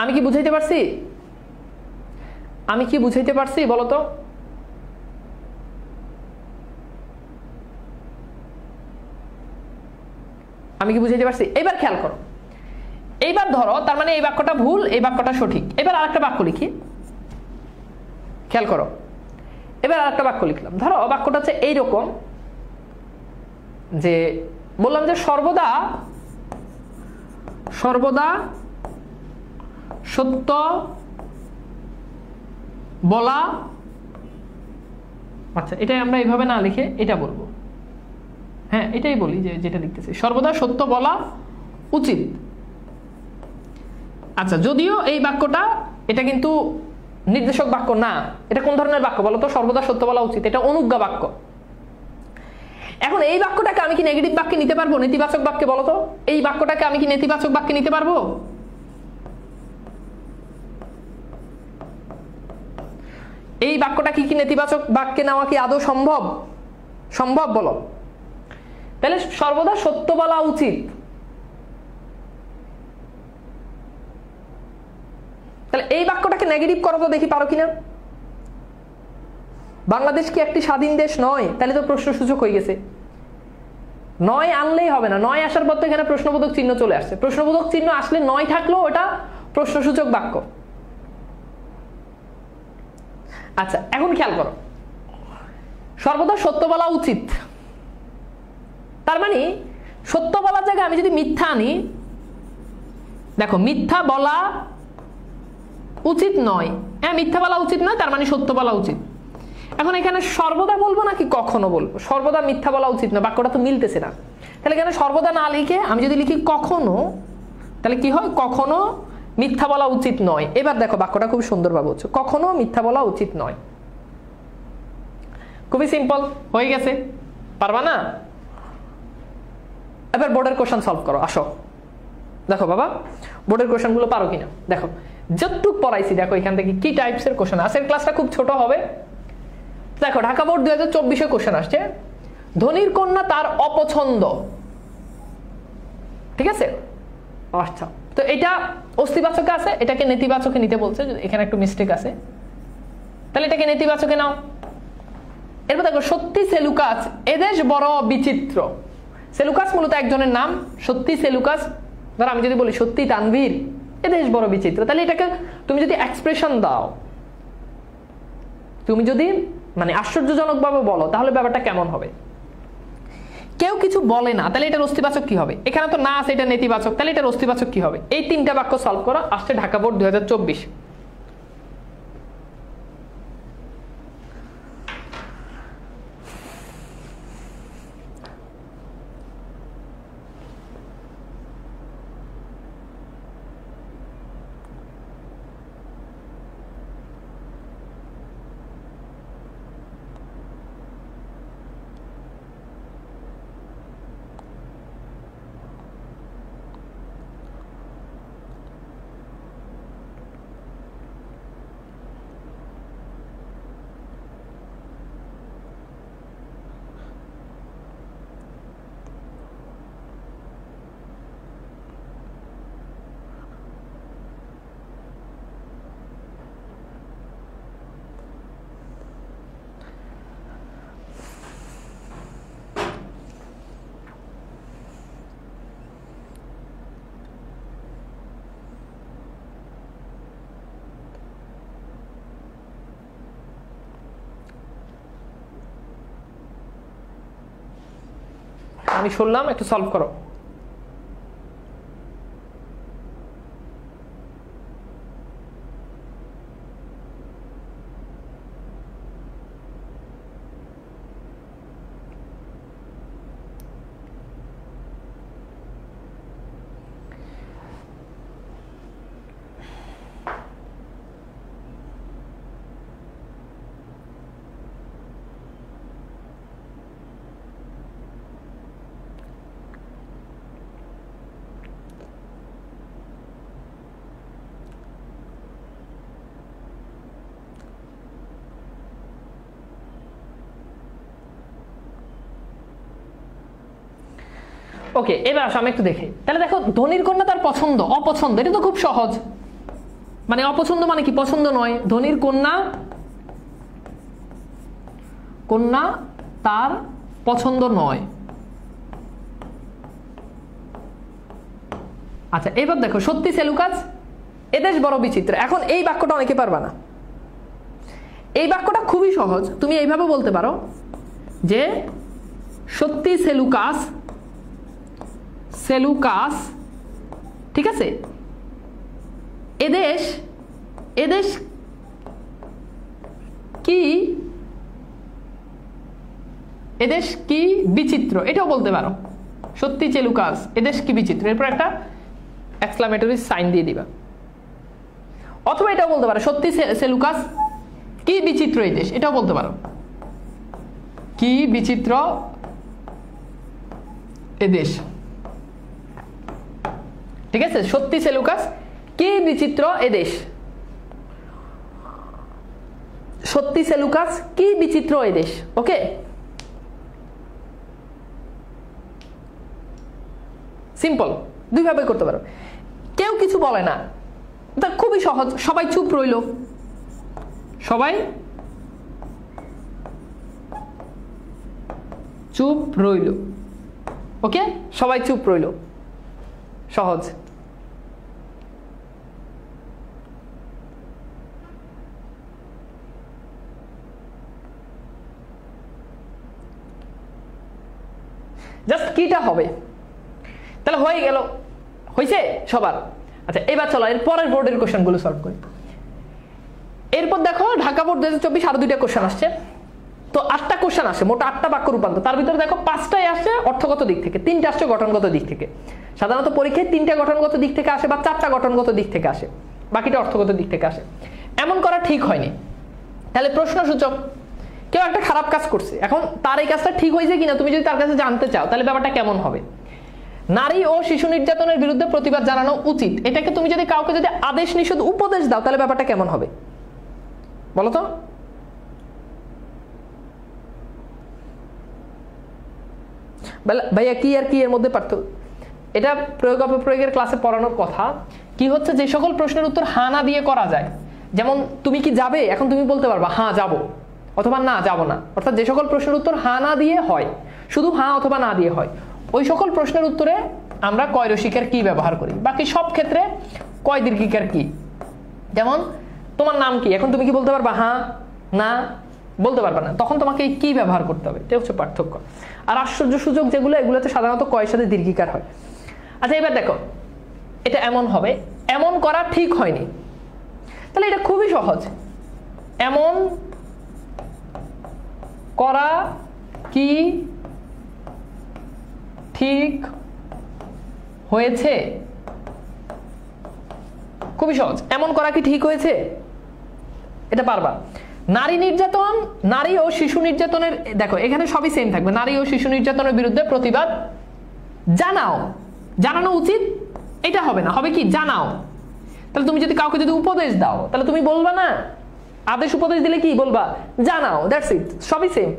আমি কি বুঝাইতে পারছি? আমি কি বুঝাইতে পারছি বলো তো? আমি কি বুঝাইতে পারছি? এবার খেয়াল করো, এইবার ধরো, তার মানে এই বাক্যটা ভুল, এই বাক্যটা সঠিক। এবার আরেকটা বাক্য লিখি, খেয়াল করো, এবার আরেকটা বাক্য লিখলাম। ধরো বাক্যটা হচ্ছে এইরকম যে বললাম যে সর্বদা সত্য বলা, আচ্ছা এটাই আমরা এইভাবে না লিখে এটা বলবো, হ্যাঁ এটাই বলি যে যেটা লিখতেছি, সর্বদা সত্য বলা উচিত। আচ্ছা যদিও এই বাক্যটা এটা কিন্তু নির্দেশক বাক্য না, এটা কোন ধরনের বাক্য বলো তো? সর্বদা সত্য বলা উচিত, এটা অনুজ্ঞা বাক্য। এখন এই বাক্যটাকে আমি কি নেগেটিভ বাক্যে নিতে পারবো, নেতিবাচক বাক্যে? বলো তো এই বাক্যটাকে আমি কি নেতিবাচক বাক্যে নিতে পারবো? এই বাক্যটা কি নেতিবাচক বাক্যে নেওয়া কি আদৌ সম্ভব? সম্ভব বলো? তাহলে সর্বদা সত্য বলা উচিত, তাহলে এই বাক্যটাকে নেগেটিভ করো তো দেখি পারো কিনা। বাংলাদেশ কি একটি স্বাধীন দেশ নয়, তাহলে তো প্রশ্নসূচক হয়ে গেছে। নয় আনলেই হবে না, নয় আসার পর তো এখানে প্রশ্নবোধক চিহ্ন চলে আসছে। প্রশ্নবোধক চিহ্ন আসলে নয় থাকলেও ওটা প্রশ্নসূচক বাক্য। আচ্ছা এখন খেয়াল করো, সর্বদা সত্য বলা উচিত, তার মানে সত্য বলার জায়গায় আমি যদি মিথ্যা আনি, দেখো মিথ্যা বলা উচিত নয়, হ্যাঁ মিথ্যা বলা উচিত নয়, তার মানে সত্য বলা উচিত। এখন এখানে সর্বদা বলবো নাকি কখনো বলবো? সর্বদা মিথ্যা বলা উচিত না, বাক্যটা তো মিলতেছে না। তাহলে এখানে সর্বদা না লিখে আমি যদি লিখি কখনো, তাহলে কি হয়? কখনো মিথ্যা বলা উচিত নয়। এবার দেখো বাক্যটা খুব সুন্দরভাবে হচ্ছে, কখনো মিথ্যা বলা উচিত নয়। খুবই সিম্পল হয়ে গেছে, পারবা না? এবার বোর্ডের কোশ্চেন সলভ করো, আসো দেখো বাবা বোর্ডের কোশ্চেন গুলো পারো কিনা। দেখো যতটুক পড়াইছি দেখো এখান থেকে কি টাইপস এর কোশ্চেন। আজকের ক্লাসটা খুব ছোট হবে, দেখো ঢাকা বোর্ড 2024 কোশ্চেন আসছে, ধনির কন্যা তার অপছন্দ, ঠিক আছে। আচ্ছা, তো এটা অস্তিবাচকে আছে, এটাকে নেতিবাচকে নিতে বলছে, এখানে একটু মিস্টেক আছে, তাহলে এটাকে নেতিবাচকে নাও। এরপর দেখো সত্যি সেলুকাস এদেশ বড় বিচিত্র। সেলুকাস মূলত একজনের নাম, সত্যি সেলুকাস। ধর আমি যদি বলি সত্যি তানভীর এদেশ বড় বিচিত্র, তাহলে এটাকে তুমি যদি এক্সপ্রেশন দাও, তুমি যদি মানে আশ্চর্যজনক ভাবে বলো, তাহলে ব্যাপারটা কেমন হবে? কেউ কিছু বলে না, তাহলে এটার অস্তিবাচক কি হবে? এখানে তো না আছে, এটা নেতিবাচক, তাহলে এটার অস্তিবাচক কি হবে? এই তিনটা বাক্য সলভ করো, আসছে ঢাকা বোর্ড 2024। আমি শুনলাম, একটু সলভ করো। ওকে, এবার আসো আমি একটু দেখি। তাহলে দেখো ধনির কন্যা তার পছন্দ, অপছন্দ, এটা তো খুব সহজ। মানে অপছন্দ মানে কি? পছন্দ নয়। ধনির কন্যা, কন্যা তার পছন্দ নয়। আচ্ছা, এবার দেখো সত্যি সেলুকাস এদেশ বড় বিচিত্র। এখন এই বাক্যটা অনেকে পারবা না। এই বাক্যটা খুবই সহজ, তুমি এইভাবে বলতে পারো যে সত্যি সেলুকাস, সেলুকাস, ঠিক আছে, এদেশ, এদেশ কি, এদেশ কি বিচিত্র, এটাও বলতে পারো। সত্যি সেলুকাস এদেশ কি বিচিত্র, এরপর একটা এক্সক্লামেটরি সাইন দিয়ে দিবা। অথবা এটাও বলতে পারো সত্যি সেলুকাস কি বিচিত্র এই দেশ, এটাও বলতে পারো। কি বিচিত্র এদেশ, ঠিক আছে। সত্যি সেলুকাস কি বিচিত্র এদেশ, সত্যি সেলুকাস কি বিচিত্র এদেশ। ওকে, সিম্পল, দুইভাবে করতে পারো। কেউ কিছু বলে না, তা খুবই সহজ, সবাই চুপ রইল, সবাই চুপ রইল। ওকে, সবাই চুপ রইল, সহজ। জাস্ট কিটা হবে, তাহলে হয়ে গেল, হয়েছে সবার। আচ্ছা, এবার চলো এর পরের বোর্ডের কোশ্চেন গুলো সলভ করি। এরপর দেখো ঢাকা বোর্ড 2024 আরো 2টা কোশ্চেন আসছে। তো 8টা কোশ্চেন আসে, মোট 8টা বাক্য রূপান্তর। তার ভিতরে দেখো 5টাই আসছে অর্থগত দিক থেকে, 3টা আসছে গঠনগত দিক থেকে। সাধারণত পরীক্ষায় 3টা গঠনগত দিক থেকে আসে বা 4টা গঠনগত দিক থেকে আসে, বাকিটা অর্থগত দিক থেকে আসে। এমন করা ঠিক হয়নি। তাহলে প্রশ্নসূচক, কেউ একটা খারাপ কাজ করছে, এখন তার এই কাজটা ঠিক হয়েছে কিনা তুমি যদি তার কাছে জানতে চাও, তাহলে ব্যাপারটা কেমন হবে? নারী ও শিশু নির্যাতনের বিরুদ্ধে প্রতিবাদ জানানো উচিত, এটাকে তুমি যদি কাউকে যদি আদেশ নিষেধ উপদেশ দাও, তাহলে ব্যাপারটা কেমন হবে বলো তো? ভাইয়া কি আর কি এর মধ্যে পার্থক্য? এটা প্রয়োগ অপপ্রয়োগের ক্লাসে পড়ানোর কথা। কি হচ্ছে, যে সকল প্রশ্নের উত্তর হা না দিয়ে করা যায়, যেমন তুমি কি যাবে, এখন তুমি বলতে পারবা হ্যাঁ যাবো অথবা না যাবো না, অর্থাৎ যে সকল প্রশ্নের উত্তর হা না দিয়ে হয়, শুধু হ্যাঁ অথবা না দিয়ে হয়, ওই সকল প্রশ্নের উত্তরে আমরা কয় রসিকের কি ব্যবহার করি। বাকি সব ক্ষেত্রে কয় দীর্ঘিকার কি। যেমন তোমার নাম কি, এখন তুমি কি বলতে পারবা হ্যাঁ না, বলতে পারবা না, তখন তোমাকে কি ব্যবহার করতে হবে, এটা হচ্ছে পার্থক্য। আর আশ্চর্য সূচক যেগুলো, এগুলোতে সাধারণত কয়ের সাথে দীর্ঘিকার হয়। আচ্ছা এবার দেখো, এটা এমন হবে, এমন করা ঠিক হয়নি, তাহলে এটা খুবই সহজ। এমন করা কি ঠিক হয়েছে, খুবই সহজ। এমন করা কি ঠিক হয়েছে, এটা পারবা। নারী নির্যাতন, নারী ও শিশু নির্যাতনের, দেখো এখানে সবই সেম থাকবে। নারী ও শিশু নির্যাতনের বিরুদ্ধে প্রতিবাদ জানাও, জানানো উচিত, এটা হবে না, হবে কি জানাও। তাহলে তুমি যদি কাউকে যদি উপদেশ দাও, তাহলে তুমি বলবা না, আদেশ উপদেশ দিলে কি বলবা, জানাও, দ্যাটস ইট, সবই সেম।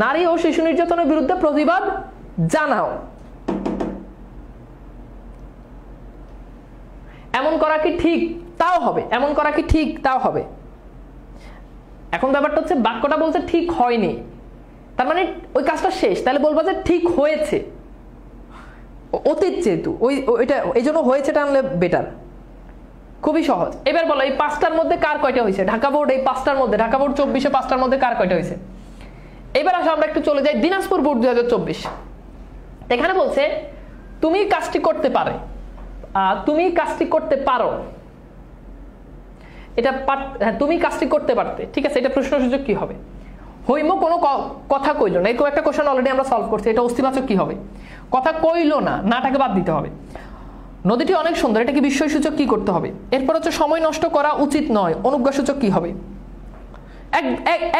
নারী ও শিশু নির্যাতনের বিরুদ্ধে প্রতিবাদ জানাও। এমন করা কি ঠিক, তাও হবে, এমন করা কি ঠিক তাও হবে। এখন ব্যাপারটা হচ্ছে বাক্যটা বলছে ঠিক হয়নি, তার মানে ওই কাজটা শেষ, তাহলে বলবা যে ঠিক হয়েছে, অতীত যেহেতু ওইটা এই জন্য হয়েছে টানলে বেটার, খুবই সহজ। এবার বলো এই পাঁচটার মধ্যে কার কয়টা হয়েছে, ঢাকা বোর্ড এই পাঁচটার মধ্যে, ঢাকা বোর্ড 24-এ পাঁচটার মধ্যে কার কয়টা হয়েছে। এবার আসো আমরা একটু চলে যাই দিনাজপুর বোর্ড 2024। এখানে বলছে তুমি কাজটি করতে পারে, তুমি কাজটি করতে পারো, এটা তুমি কাজটি করতে পারতে, ঠিক আছে, এটা প্রশ্নসূচক কি হবে। হইম কোনো কথা কইল না, এরকম একটা কোশ্চেন অলরেডি আমরা সলভ করছি, এটা অস্তিবাচক কি হবে, কথা কইল না, নাটাকে বাদ দিতে হবে। নদীটি অনেক সুন্দর, এটা কি বিস্ময়সূচক কি করতে হবে। এরপর হচ্ছে সময় নষ্ট করা উচিত নয়, অনুজ্ঞাসূচক কি হবে।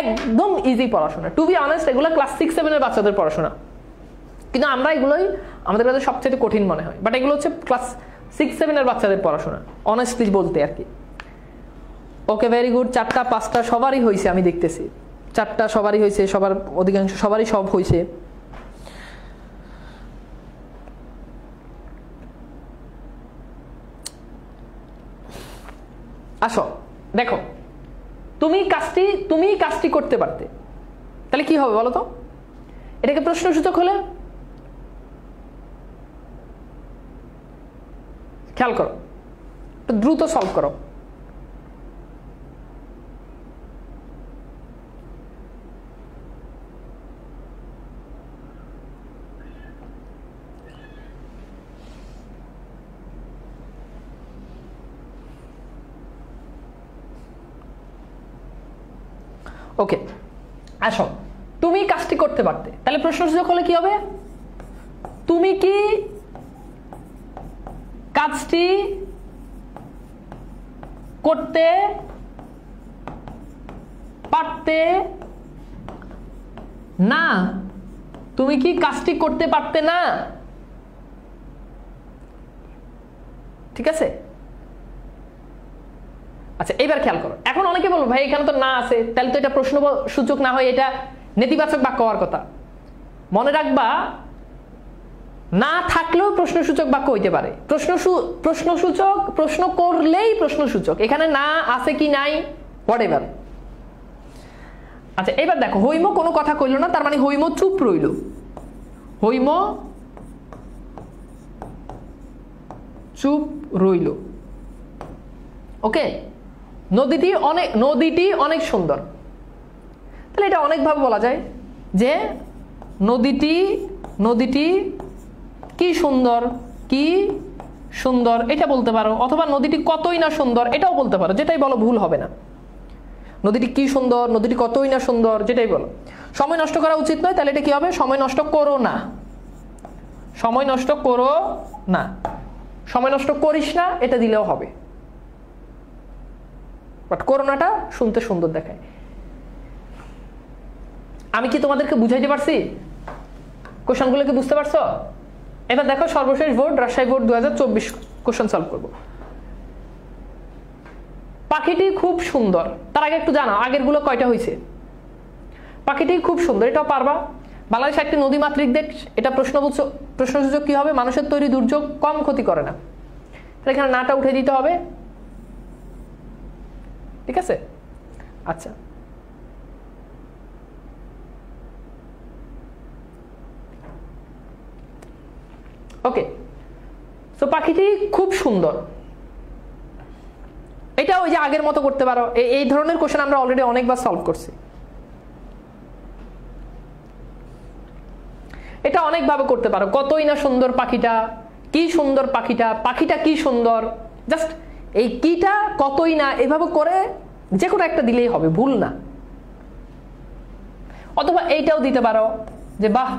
একদম ইজি পড়াশোনা, টু বি অনেস্ট, এগুলো ক্লাস 6-7 বাচ্চাদের পড়াশোনা, কিন্তু আমরা এগুলোই আমাদের কাছে সবচেয়ে কঠিন মনে হয়, বাট এগুলো হচ্ছে ক্লাস 6-7 বাচ্চাদের পড়াশোনা, অনেস্টলি বলতে আর কি। ওকে, ভেরি গুড। 4টা 5টা সবারই হয়েছে, আমি দেখতেছি 4টা সবারই হয়েছে, সবার অধিকাংশ সবারই সব হয়েছে। আসো দেখো, তুমি কাজটি করতে পারতে, তাহলে কি হবে বলো তো। এটাকে প্রশ্নসূচক হলে খেয়াল করো, দ্রুত সলভ করো। ওকে, আসো, তুমি কাজটি করতে পারতে, তাহলে প্রশ্নসূচক হলে কি হবে, তুমি কি কাজটি করতে পারতে না, তুমি কি কাজটি করতে পারতে না, ঠিক আছে। আচ্ছা এবার খেয়াল করো, এখন অনেকে বলবো ভাই এখানে তো না আছে, তাহলে তো এটা প্রশ্নসূচক না হয় এটা নেতিবাচক বাক্য হওয়ার কথা। মনে রাখবা, না থাকলেও প্রশ্নসূচক বাক্য হইতে পারে। প্রশ্নসূচক, প্রশ্ন করলেই প্রশ্নসূচক, এখানে না আছে কি নাই হোয়াটএভার। আচ্ছা এবার দেখো, হইম কোনো কথা কইল না, তার মানে হইম চুপ রইল, হইম চুপ রইল। ওকে, নদীটি অনেক সুন্দর, তাহলে এটা অনেকভাবে বলা যায় যে নদীটি কি সুন্দর, কি সুন্দর এটা বলতে পারো, অথবা নদীটি কতই না সুন্দর এটাও বলতে পারো, যেটাই বলো ভুল হবে না। নদীটি কি সুন্দর, নদীটি কতই না সুন্দর, যেটাই বলো। সময় নষ্ট করা উচিত নয়, তাহলে এটা কি হবে, সময় নষ্ট করো না, সময় নষ্ট করো না, সময় নষ্ট করিস না এটা দিলেও হবে, বাট করোনাটা শুনতে সুন্দর দেখায়। আমি কি তোমাদেরকে বুঝাইতে পারছি, কোশ্চেনগুলো কি বুঝতে পারছো। এবার দেখো সর্বশেষ board, Rajshahi board 2024 question solve করবো। পাখিটি খুব সুন্দর, তার আগে একটু জানাও আগের গুলো কয়টা হয়েছে। পাখিটি খুব সুন্দর, এটাও পারবা। বাংলাদেশ একটি নদীমাতৃক দেশ, এটা প্রশ্নসূচক কি হবে? মানুষের তৈরি দুর্যোগ কম ক্ষতি করে না। তাহলে এখানে নাটা উঠে দিতে হবে, ঠিক আছে? আচ্ছা, ওকে। তো পাখিটি খুব সুন্দর, এটা ওই যে আগের মতো করতে পারো। এই ধরনের কোশ্চেন আমরা অলরেডি অনেকবার সলভ করছি, এটা অনেকভাবে করতে পারো। কতই না সুন্দর পাখিটা, কি সুন্দর পাখিটা, পাখিটা কি সুন্দর, জাস্ট এই কিটা কতই না এভাবে করে যে কোনো একটা দিলেই হবে, ভুল না। অথবা এইটাও দিতে পারো যে বাহ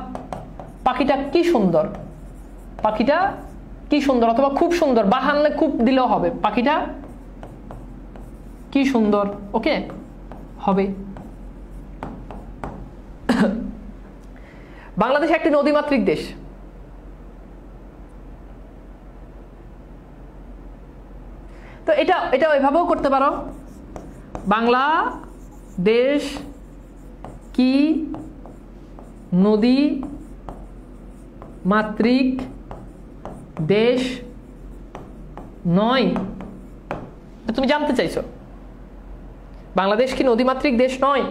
পাখিটা কি সুন্দর, পাখিটা কি সুন্দর, অথবা খুব সুন্দর, বাহ আনলে খুব দিলেও হবে, পাখিটা কি সুন্দর, ওকে হবে। বাংলাদেশ একটি নদীমাতৃক দেশ, তো এটা এভাবেও করতে পারো, বাংলাদেশ কি নদী মাতৃক দেশ নয়? তুমি জানতে চাইছো বাংলাদেশ কি নদীমাতৃক দেশ নয়?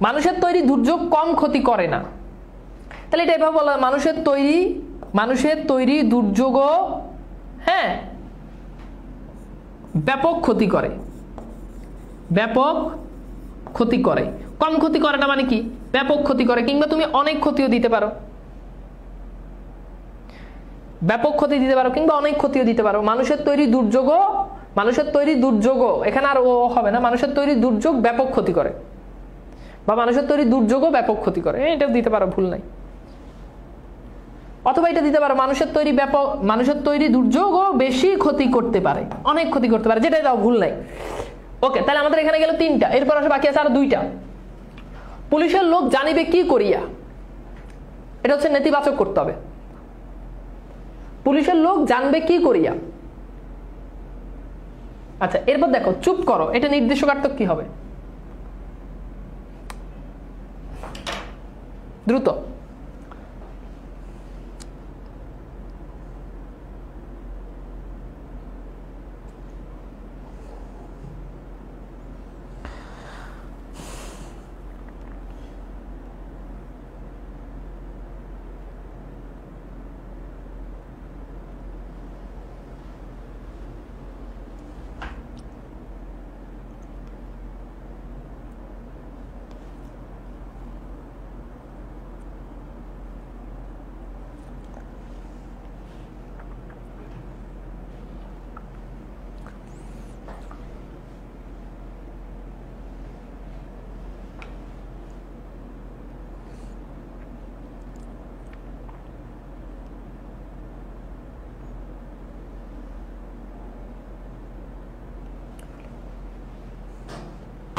মানুষের তৈরি দুর্যোগ কম ক্ষতি করে না, তাহলে এটা এভাবে বলা, মানুষের তৈরি দুর্যোগও হ্যাঁ ব্যাপক ক্ষতি করে, ব্যাপক ক্ষতি করে। কম ক্ষতি করে না মানে কি? ব্যাপক ক্ষতি করে, কিংবা তুমি অনেক ক্ষতিও দিতে পারো, ব্যাপক ক্ষতি দিতে পারো কিংবা অনেক ক্ষতিও দিতে পারো। মানুষের তৈরি দুর্যোগ এখানে আর ও হবে না, মানুষের তৈরি দুর্যোগ ব্যাপক ক্ষতি করে, বা মানুষের তৈরি দুর্যোগও ব্যাপক ক্ষতি করে, এটাও দিতে পারো, ভুল নাই। অথবা এটা দিতে পারো, মানুষের তৈরি দুর্যোগও বেশি ক্ষতি করতে পারে, অনেক ক্ষতি করতে পারে, যেটাই দাও, ভুল নাই। ওকে, তাহলে আমাদের এখানে গেল 3টা, এরপর আসে বাকি আছে আরো 2টা। পুলিশের লোক জানিবে কি করিয়া, এটা হচ্ছে নেতিবাচক করতে হবে। পুলিশের লোক জানবে কি করিয়া। আচ্ছা, এরপর দেখো চুপ করো, এটা নির্দেশকার্থক কি হবে? দ্রুত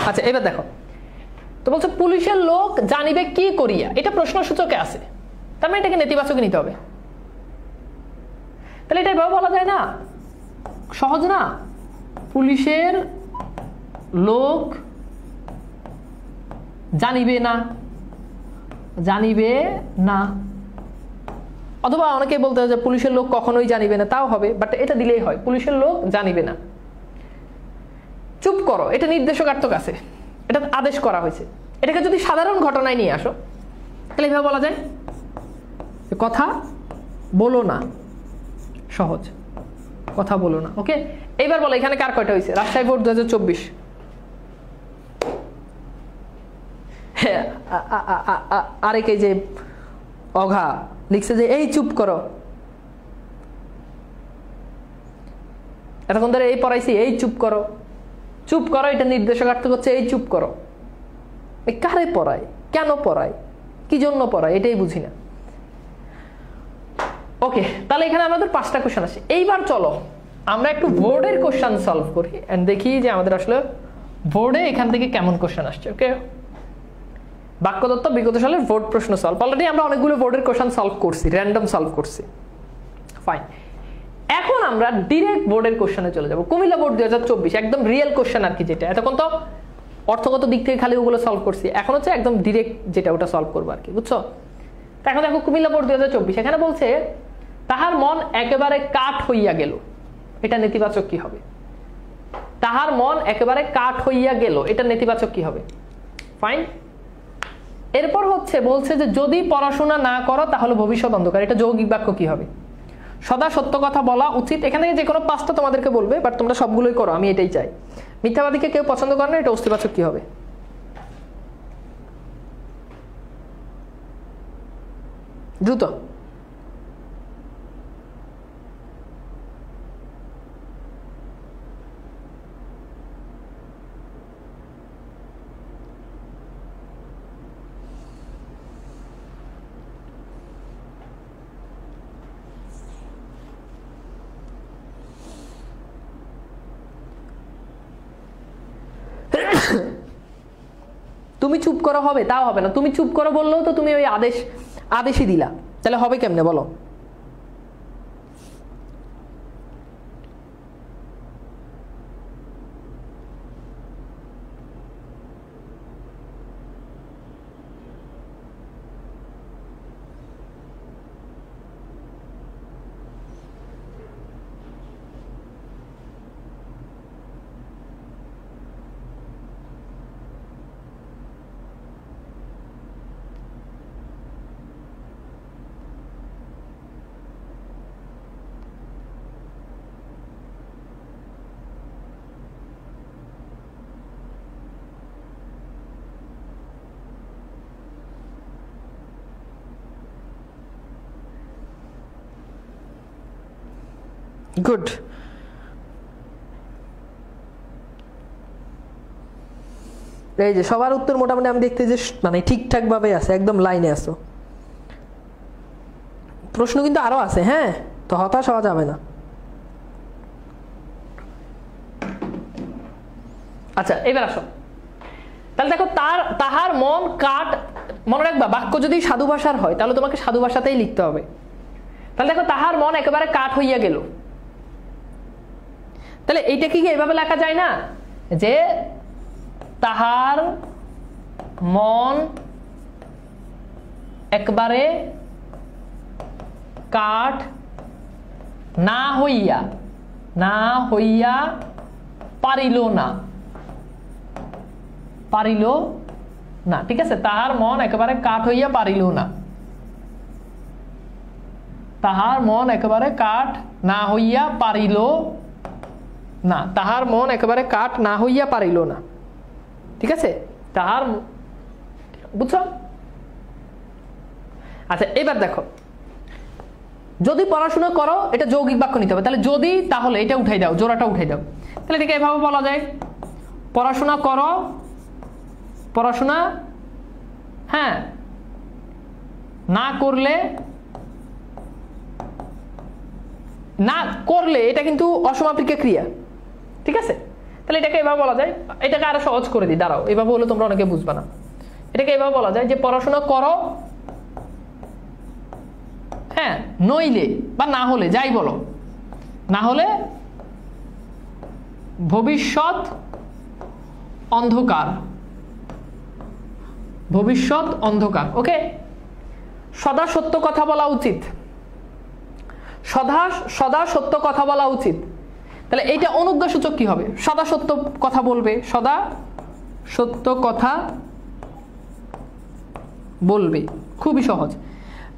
আচ্ছা, এবার দেখো তো বলছে পুলিশের লোক জানিবে কি করিয়া, এটা প্রশ্নসূচকে আছে, তার মানে এটাকে নেতিবাচক নিতে হবে। তাহলে এটা এভাবে বলা যায় না, সহজ না? পুলিশের লোক জানিবে না, অথবা অনেকে বলতে হয় যে পুলিশের লোক কখনোই জানিবে না, তাও হবে, বাট এটা দিলেই হয়, পুলিশের লোক জানিবে না। চুপ করো, এটা নির্দেশকার্থক আছে, এটা আদেশ করা হয়েছে। এটাকে যদি সাধারণ ঘটনায় নিয়ে আসো তাহলে এভাবে বলা যায়, কথা বলো না, সহজ, কথা বলো না। ওকে, এইবার বলো এখানে কার কয়টা হয়েছে? রাজশাহী বোর্ড 2024। হ্যাঁ, আরেকে যে অঘা লিখছে যে এই চুপ করো, এতক্ষণ ধরে এই পড়াইছি, এই চুপ করো, চুপ করো, এটা নির্দেশকার্থক হচ্ছে এই চুপ করো। কারে পড়ায়, কেন পড়ায়, কি জন্য পড়ায়, এটাই বুঝি না। ওকে, তাহলে এখানে আমাদের 5টা কোশ্চেন আসে। এইবার চলো আমরা একটু বোর্ডের কোশ্চেন সলভ করি এন্ড দেখি যে আমাদের আসলে বোর্ডে এখান থেকে কেমন কোশ্চেন আসছে। ওকে, বাক্যতত্ত্ব বিগত সালের বোর্ড প্রশ্ন সলভ, অলরেডি আমরা অনেকগুলো বোর্ডের কোশ্চেন সলভ করছি, র্যান্ডম সলভ করছি, ফাইন। এখন আমরা ডিরেক্ট বোর্ডের কোশ্চেনে চলে যাব। কুমিল্লা বোর্ড 2024 একদম রিয়েল কোশ্চেন আর কি, যেটা এতক্ষণ তো অর্থগত দিক থেকে খালি ওগুলো সলভ করছি, এখন হচ্ছে একদম ডিরেক্ট যেটা ওটা সলভ করবো আর কি, বুঝছো? এখন দেখো কুমিল্লা বোর্ড 2024 এখানে বলছে তাহার মন একেবারে কাঠ হইয়া গেল, এটা নেতিবাচক কি হবে? তাহার মন একেবারে কাঠ হইয়া গেল, এটা নেতিবাচক কি হবে? ফাইন। এরপর হচ্ছে বলছে যে যদি পড়াশোনা না করো তাহলে ভবিষ্যৎ অন্ধকার, এটা যৌগিক বাক্য কি হবে? সদা সত্য কথা বলা উচিত, এখানে যে কোনো 5টা তোমাদেরকে বলবে, বাট তোমরা সবগুলোই করো, আমি এটাই চাই। মিথ্যাবাদীকে কেউ পছন্দ করে না, এটা অস্তিবাচক কি হবে? দ্রুত। তুমি চুপ করো হবে, তাও হবে না। তুমি চুপ করো বললেও তো তুমি ওই আদেশই দিলা, তাহলে হবে কেমনে বলো? গুড। এই যে সবার উত্তর মোটামুটি আমি দেখতে যে মানে ঠিকঠাক ভাবে আছে, একদম লাইনে আছো। প্রশ্ন কিন্তু আরো আছে, হ্যাঁ, তো হতাশ হওয়া যাবে না। আচ্ছা এবার আসো, তাহলে দেখো তাহার মন কাঠ, মনে রাখবা বাক্য যদি সাধু ভাষার হয় তাহলে তোমাকে সাধু ভাষাতেই লিখতে হবে। তাহলে দেখো তাহার মন একেবারে কাঠ হইয়া গেল, তাহলে এইটা কি এভাবে লেখা যায় না যে তাহার মন একবারে কাঠ না হইয়া পারিল না, ঠিক আছে? তাহার মন একেবারে কাঠ হইয়া পারিল না, তাহার মন একেবারে কাঠ না হইয়া পারিল না, তাহার মন একেবারে কাঠ না হইয়া পারিল না, ঠিক আছে? তাহার, বুঝছো? আচ্ছা এবার দেখো, যদি পড়াশোনা করো, এটা যৌগিক বাক্য নিতে হবে, তাহলে যদি, তাহলে এটা উঠাই দাও, জোড়াটা উঠাই দাও, তাহলে এটাকে এভাবে বলা যায় পড়াশোনা করো, পড়াশোনা হ্যাঁ না করলে, এটা কিন্তু অসমাপিকা ক্রিয়া, ঠিক আছে? তাহলে এটাকে এভাবে বলা যায়, এটাকে আরো সহজ করে দিই, দাঁড়াও, এভাবে হলে তোমরা অনেকে বুঝবে না। এটাকে এভাবে বলা যায় যে পড়াশোনা করো, হ্যাঁ, নইলে বা না হলে, যাই বলো, না হলে ভবিষ্যৎ অন্ধকার, ভবিষ্যৎ অন্ধকার। ওকে, সদা সত্য কথা বলা উচিত, সদা সত্য কথা বলা উচিত, তাহলে এইটা অনুজ্ঞাসূচক কি হবে? সদা সত্য কথা বলবে, সদা সত্য কথা বলবে, খুবই সহজ।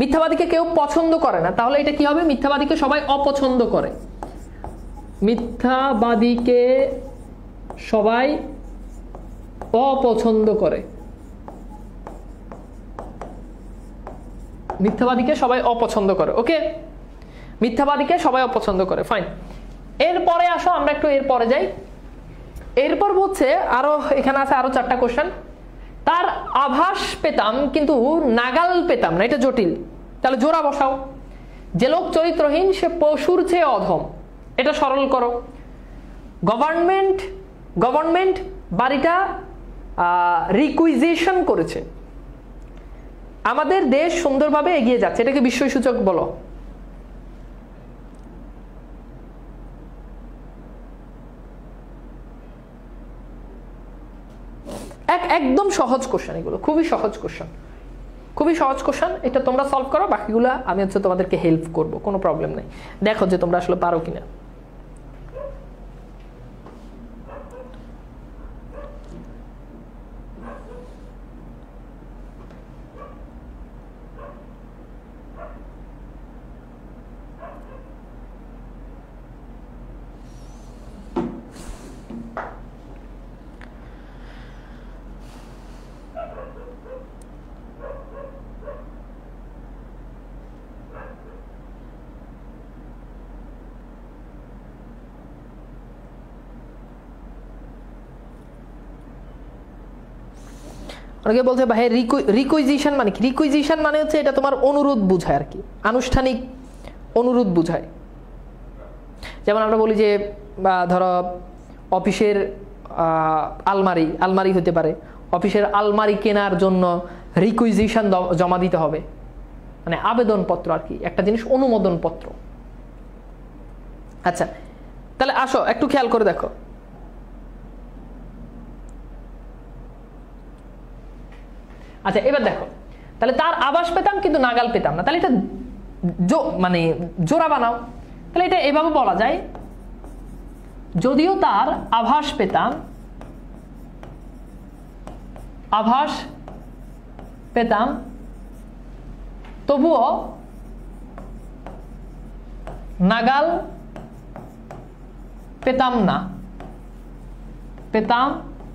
মিথ্যাবাদীকে কেউ পছন্দ করে না, তাহলে এটা কি হবে? মিথ্যাবাদীকে সবাই অপছন্দ করে, মিথ্যাবাদীকে সবাই অপছন্দ করে, মিথ্যাবাদীকে সবাই অপছন্দ করে। ওকে, মিথ্যাবাদীকে সবাই অপছন্দ করে, ফাইন। এরপরে আসো, আমরা একটু এরপরে যাই। এরপর হচ্ছে আরো, এখানে আছে আরো 4টা কোশ্চেন। তার আভাস পেতাম কিন্তু নাগাল পেতাম না, এটা জটিল, তাহলে জোড়া বসাও। যে লোক চরিত্রহীন সে পশুর চেয়ে অধম, এটা সরল করো। গভর্নমেন্ট বাড়িটা রিকুইজিশন করেছে, আমাদের দেশ সুন্দরভাবে এগিয়ে যাচ্ছে, এটাকে বিস্ময় সূচক বলো। একদম সহজ কোশ্চেন, এগুলো খুবই সহজ কোশ্চেন, খুবই সহজ কোশ্চেন। এটা তোমরা সলভ করো, বাকিগুলো আমি হচ্ছে তোমাদেরকে হেল্প করব, কোনো প্রবলেম নেই। দেখো যে তোমরা আসলে পারো কিনা। অনেকে বলছে ভাই রিকুইজিশন মানে কি? রিকুইজিশন মানে হচ্ছে এটা তোমার অনুরোধ বোঝায় আর কি, আনুষ্ঠানিক অনুরোধ বোঝায়। যেমন আমরা বলি যে ধরো অফিসের আলমারি হতে পারে, অফিসের আলমারি কেনার জন্য রিকুইজিশন জমা দিতে হবে, মানে আবেদনপত্র আর কি, একটা জিনিস অনুমোদন পত্র। আচ্ছা তাহলে আসো একটু খেয়াল করে দেখো, আচ্ছা এবার দেখো, তাহলে তার আভাস পেতাম কিন্তু নাগাল পেতাম না, তাহলে এটা মানে জোড়া বানাও। তাহলে এটা এভাবে বলা যায়, যদিও তার আভাস পেতাম তবুও নাগাল পেতাম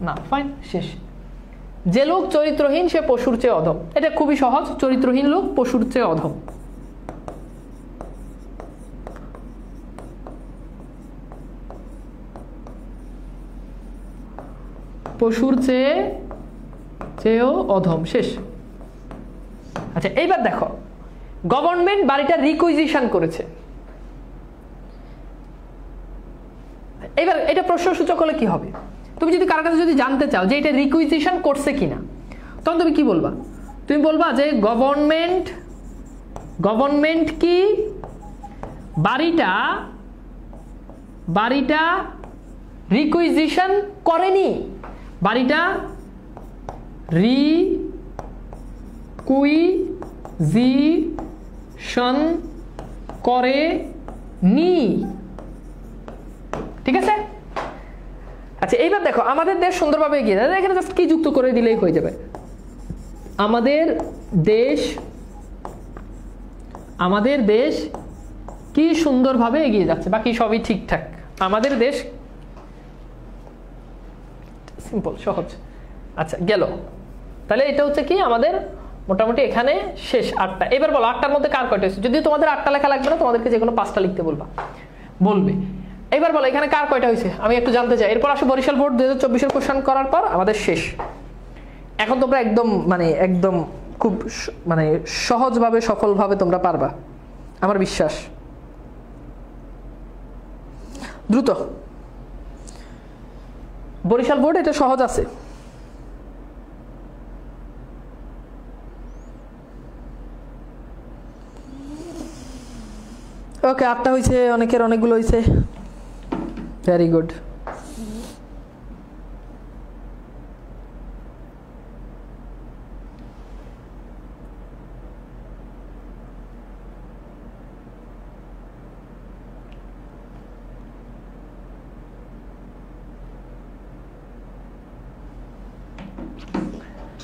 না। ফাইন, শেষ। যে লোক চরিত্রহীন সে পশুর চেয়ে অধম। এটা খুবই সহজ, চরিত্রহীন লোক পশুর চেয়ে অধম। পশুর চেয়েও অধম, শেষ। আচ্ছা এইবার দেখো, গভর্নমেন্ট বাড়িটা রিকুইজিশন করেছে। এবার এটা প্রশ্নসূচক হলে কি হবে? তুমি যদি কারোর কাছে যদি জানতে চাও যে এটা রিকুইজিশন করছে কিনা, তখন তুমি কি বলবা? তুমি বলবা যে গভর্নমেন্ট কি বাড়িটা রিকুইজিশন করেনি, বাড়িটা রিকুইজিশন করেনি, ঠিক আছে? আচ্ছা এইবার দেখো, আমাদের দেশ সুন্দরভাবে এগিয়ে যাবে, এখানে জাস্ট কি যুক্ত করে দিলেই হয়ে যাবে। আমাদের দেশ কি সুন্দরভাবে এগিয়ে যাচ্ছে, বাকি সবই ঠিকঠাক। আমাদের দেশ, সিম্পল, সহজ। আচ্ছা গেল, তাহলে এটা হচ্ছে কি আমাদের মোটামুটি এখানে শেষ 8টা। এবার বলো 8টার মধ্যে কার কয়টা হয়েছে? যদি তোমাদের 8টা লেখা লাগবে না, তোমাদেরকে যে কোনো 5টা লিখতে বলবে। এবার বলো এখানে কার কয়টা হয়েছে আমি একটু জানতে চাই। এরপর আসো বরিশাল বোর্ড 2024-এর কোশ্চেন করার পর আমাদের শেষ। এখন তোমরা একদম খুব সহজভাবে সফলভাবে তোমরা পারবা, আমার বিশ্বাস। দ্রুত, বরিশাল বোর্ড এটা সহজ আছে। ওকে 8টা হয়েছে, অনেকের অনেকগুলো হয়েছে, ভেরি গুড।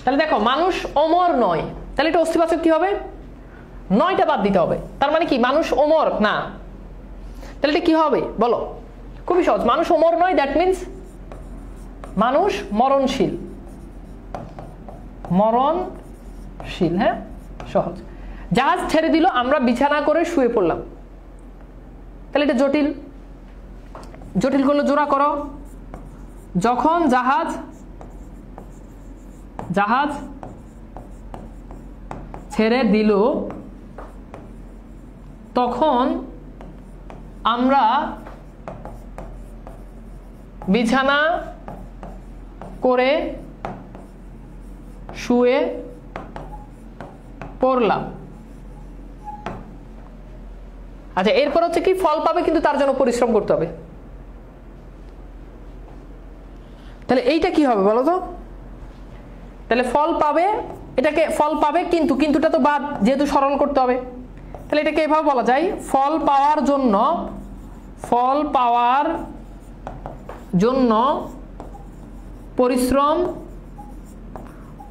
তাহলে দেখো, মানুষ অমর নয়, তাহলে এটা অস্তিবাচক কি হবে? 9টা বাদ দিতে হবে। তার মানে কি মানুষ অমর না, তাহলে এটা কি হবে বলো? খুবই সহজ, মানুষ অমর নয়, দ্যাট মিন্স মানুষ মরণশীল। হ্যাঁ সহজ। জাহাজ ছেড়ে দিল, আমরা বিছানা করে শুয়ে পড়লাম, তাহলে এটা জটিল করলে জোড়া করো। যখন জাহাজ ছেড়ে দিল তখন আমরা বিছানা করে শুয়ে পড়লাম। আচ্ছা এরপর হচ্ছে কি, ফল পাবে কিন্তু তার জন্য পরিশ্রম করতে হবে। তাহলে এইটা কি হবে বলো তো? তাহলে ফল পাবে, এটাকে ফল পাবে কিন্তু, কিন্তুটা তো বাদ, যেহেতু সরল করতে হবে, তাহলে এটাকে এভাবে বলা যায় ফল পাওয়ার জন্য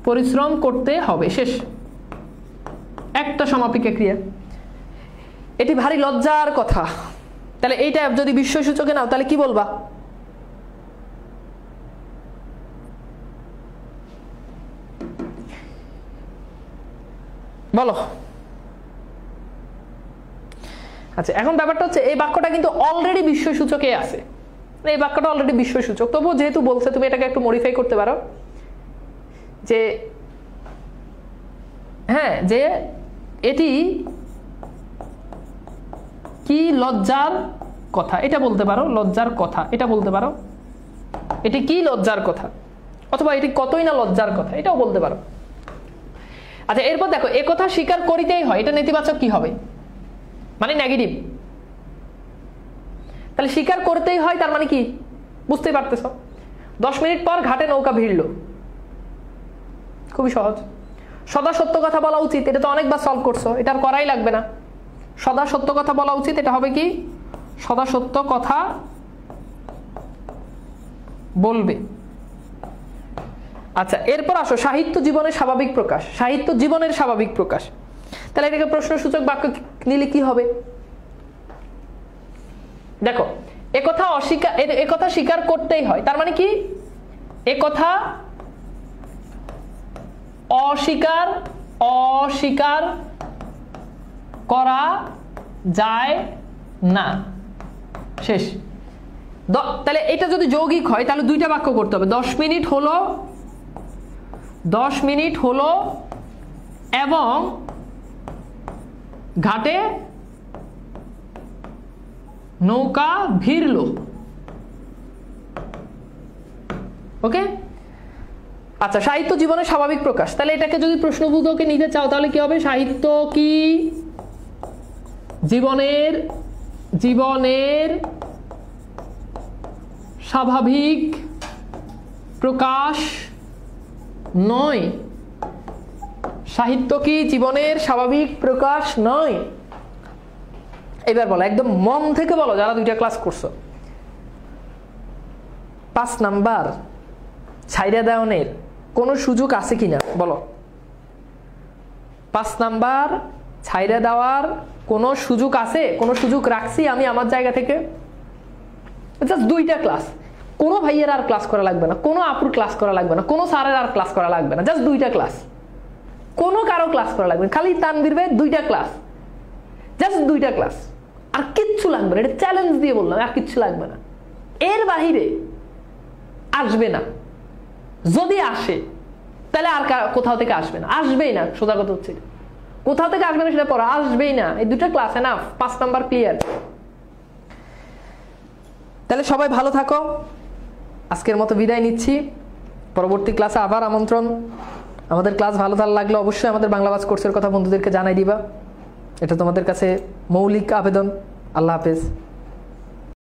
পরিশ্রম করতে হবে। শেষ, একটা সমাপিকা ক্রিয়া। এটি ভারী লজ্জার কথা। তাহলে এইটা যদি বিস্ময়সূচকে নাও তাহলে কি বলবা? বলো। আচ্ছা, এখন ব্যাপারটা হচ্ছে এই বাক্যটা কিন্তু অলরেডি বিস্ময়সূচকে আছে, এই বাক্যটা অলরেডি বিস্ময়সূচক, তবুও যেহেতু বলছে তুমি এটাকে একটু মডিফাই করতে পারো যে হ্যাঁ, যে এটি কি লজ্জার কথা, এটা বলতে পারো। লজ্জার কথা এটা বলতে পারো, এটি কি লজ্জার কথা, অথবা এটি কতই না লজ্জার কথা, এটাও বলতে পারো। আচ্ছা, এরপর দেখো এ কথা স্বীকার করিতেই হয়, এটা নেতিবাচক কি হবে, মানে নেগেটিভ। তাহলে স্বীকার করতেই হয় তার মানে কি বুঝতেই পারতেছ। 10 মিনিট পর ঘাটে নৌকা ভিড়ল, খুবই সহজ। সদা সত্য কথা বলা উচিত, এটা তো অনেকবার সলভ করছো, এটা আর করাই লাগবে না। সদা সত্য কথা বলা উচিত, এটা হবে কি সদা সত্য কথা বলবে। আচ্ছা, এরপর আসো সাহিত্য জীবনের স্বাভাবিক প্রকাশ। সাহিত্য জীবনের স্বাভাবিক প্রকাশ, তাহলে এটাকে প্রশ্নসূচক বাক্য নিলে কি হবে? দেখো, একথা স্বীকার করতেই হয়, তার মানে কি একথা অস্বীকার করা যায় না। শেষ। তাহলে এটা যদি যৌগিক হয় তাহলে দুইটা বাক্য করতে হবে। 10 মিনিট হলো এবং ঘাটে নৌকা ভিড়ল। ওকে। আচ্ছা, সাহিত্য জীবনের স্বাভাবিক প্রকাশ, তাহলে এটাকে যদি প্রশ্নবোধকে নিতে চাও তাহলে কি হবে? সাহিত্য কি জীবনের স্বাভাবিক প্রকাশ নয়। সাহিত্য কি জীবনের স্বাভাবিক প্রকাশ নয়? এবার বলো, একদম মন থেকে বলো যারা 2টা ক্লাস করছো। 5 নাম্বার ছাইরা দেওয়ানের কোনো সুযোগ আছে কিনা বলো। 5 নাম্বার ছাইরা দেওয়ার কোনো সুযোগ আছে? কোনো সুযোগ রাখছি আমি আমার জায়গা থেকে? জাস্ট 2টা ক্লাস, কোনো ভাইয়ের আর ক্লাস করা লাগবে না, কোনো আপুর ক্লাস করা লাগবে না, কোনো স্যারের আর ক্লাস করা লাগবে না, জাস্ট 2টা ক্লাস, কোনো কারো ক্লাস করা লাগবে না, খালি তানভীর ভাই 2টা ক্লাস, জাস্ট 2টা ক্লাস, আর কিচ্ছু লাগবে না। এটা চ্যালেঞ্জ দিয়ে বললাম, আর কিচ্ছু লাগবে না, এর বাহিরে আসবে না। যদি আসে তাহলে আর কোথাও থেকে আসবে না, আসবেই না। সোজা কথা হচ্ছে কোথাও থেকে আসবে না সেটা পড়া, আসবেই না। এই 2টা ক্লাস এনাফ, 5 নাম্বার ক্লিয়ার। তাহলে সবাই ভালো থাকো, আজকের মতো বিদায় নিচ্ছি। পরবর্তী ক্লাসে আবার আমন্ত্রণ। আমাদের ক্লাস ভালো লাগলে অবশ্যই আমাদের বাংলা বাজ কোর্সের কথা বন্ধুদেরকে জানাই দিবা, এটা তোমাদের কাছে মৌলিক আবেদন। আল্লাহ হাফেজ।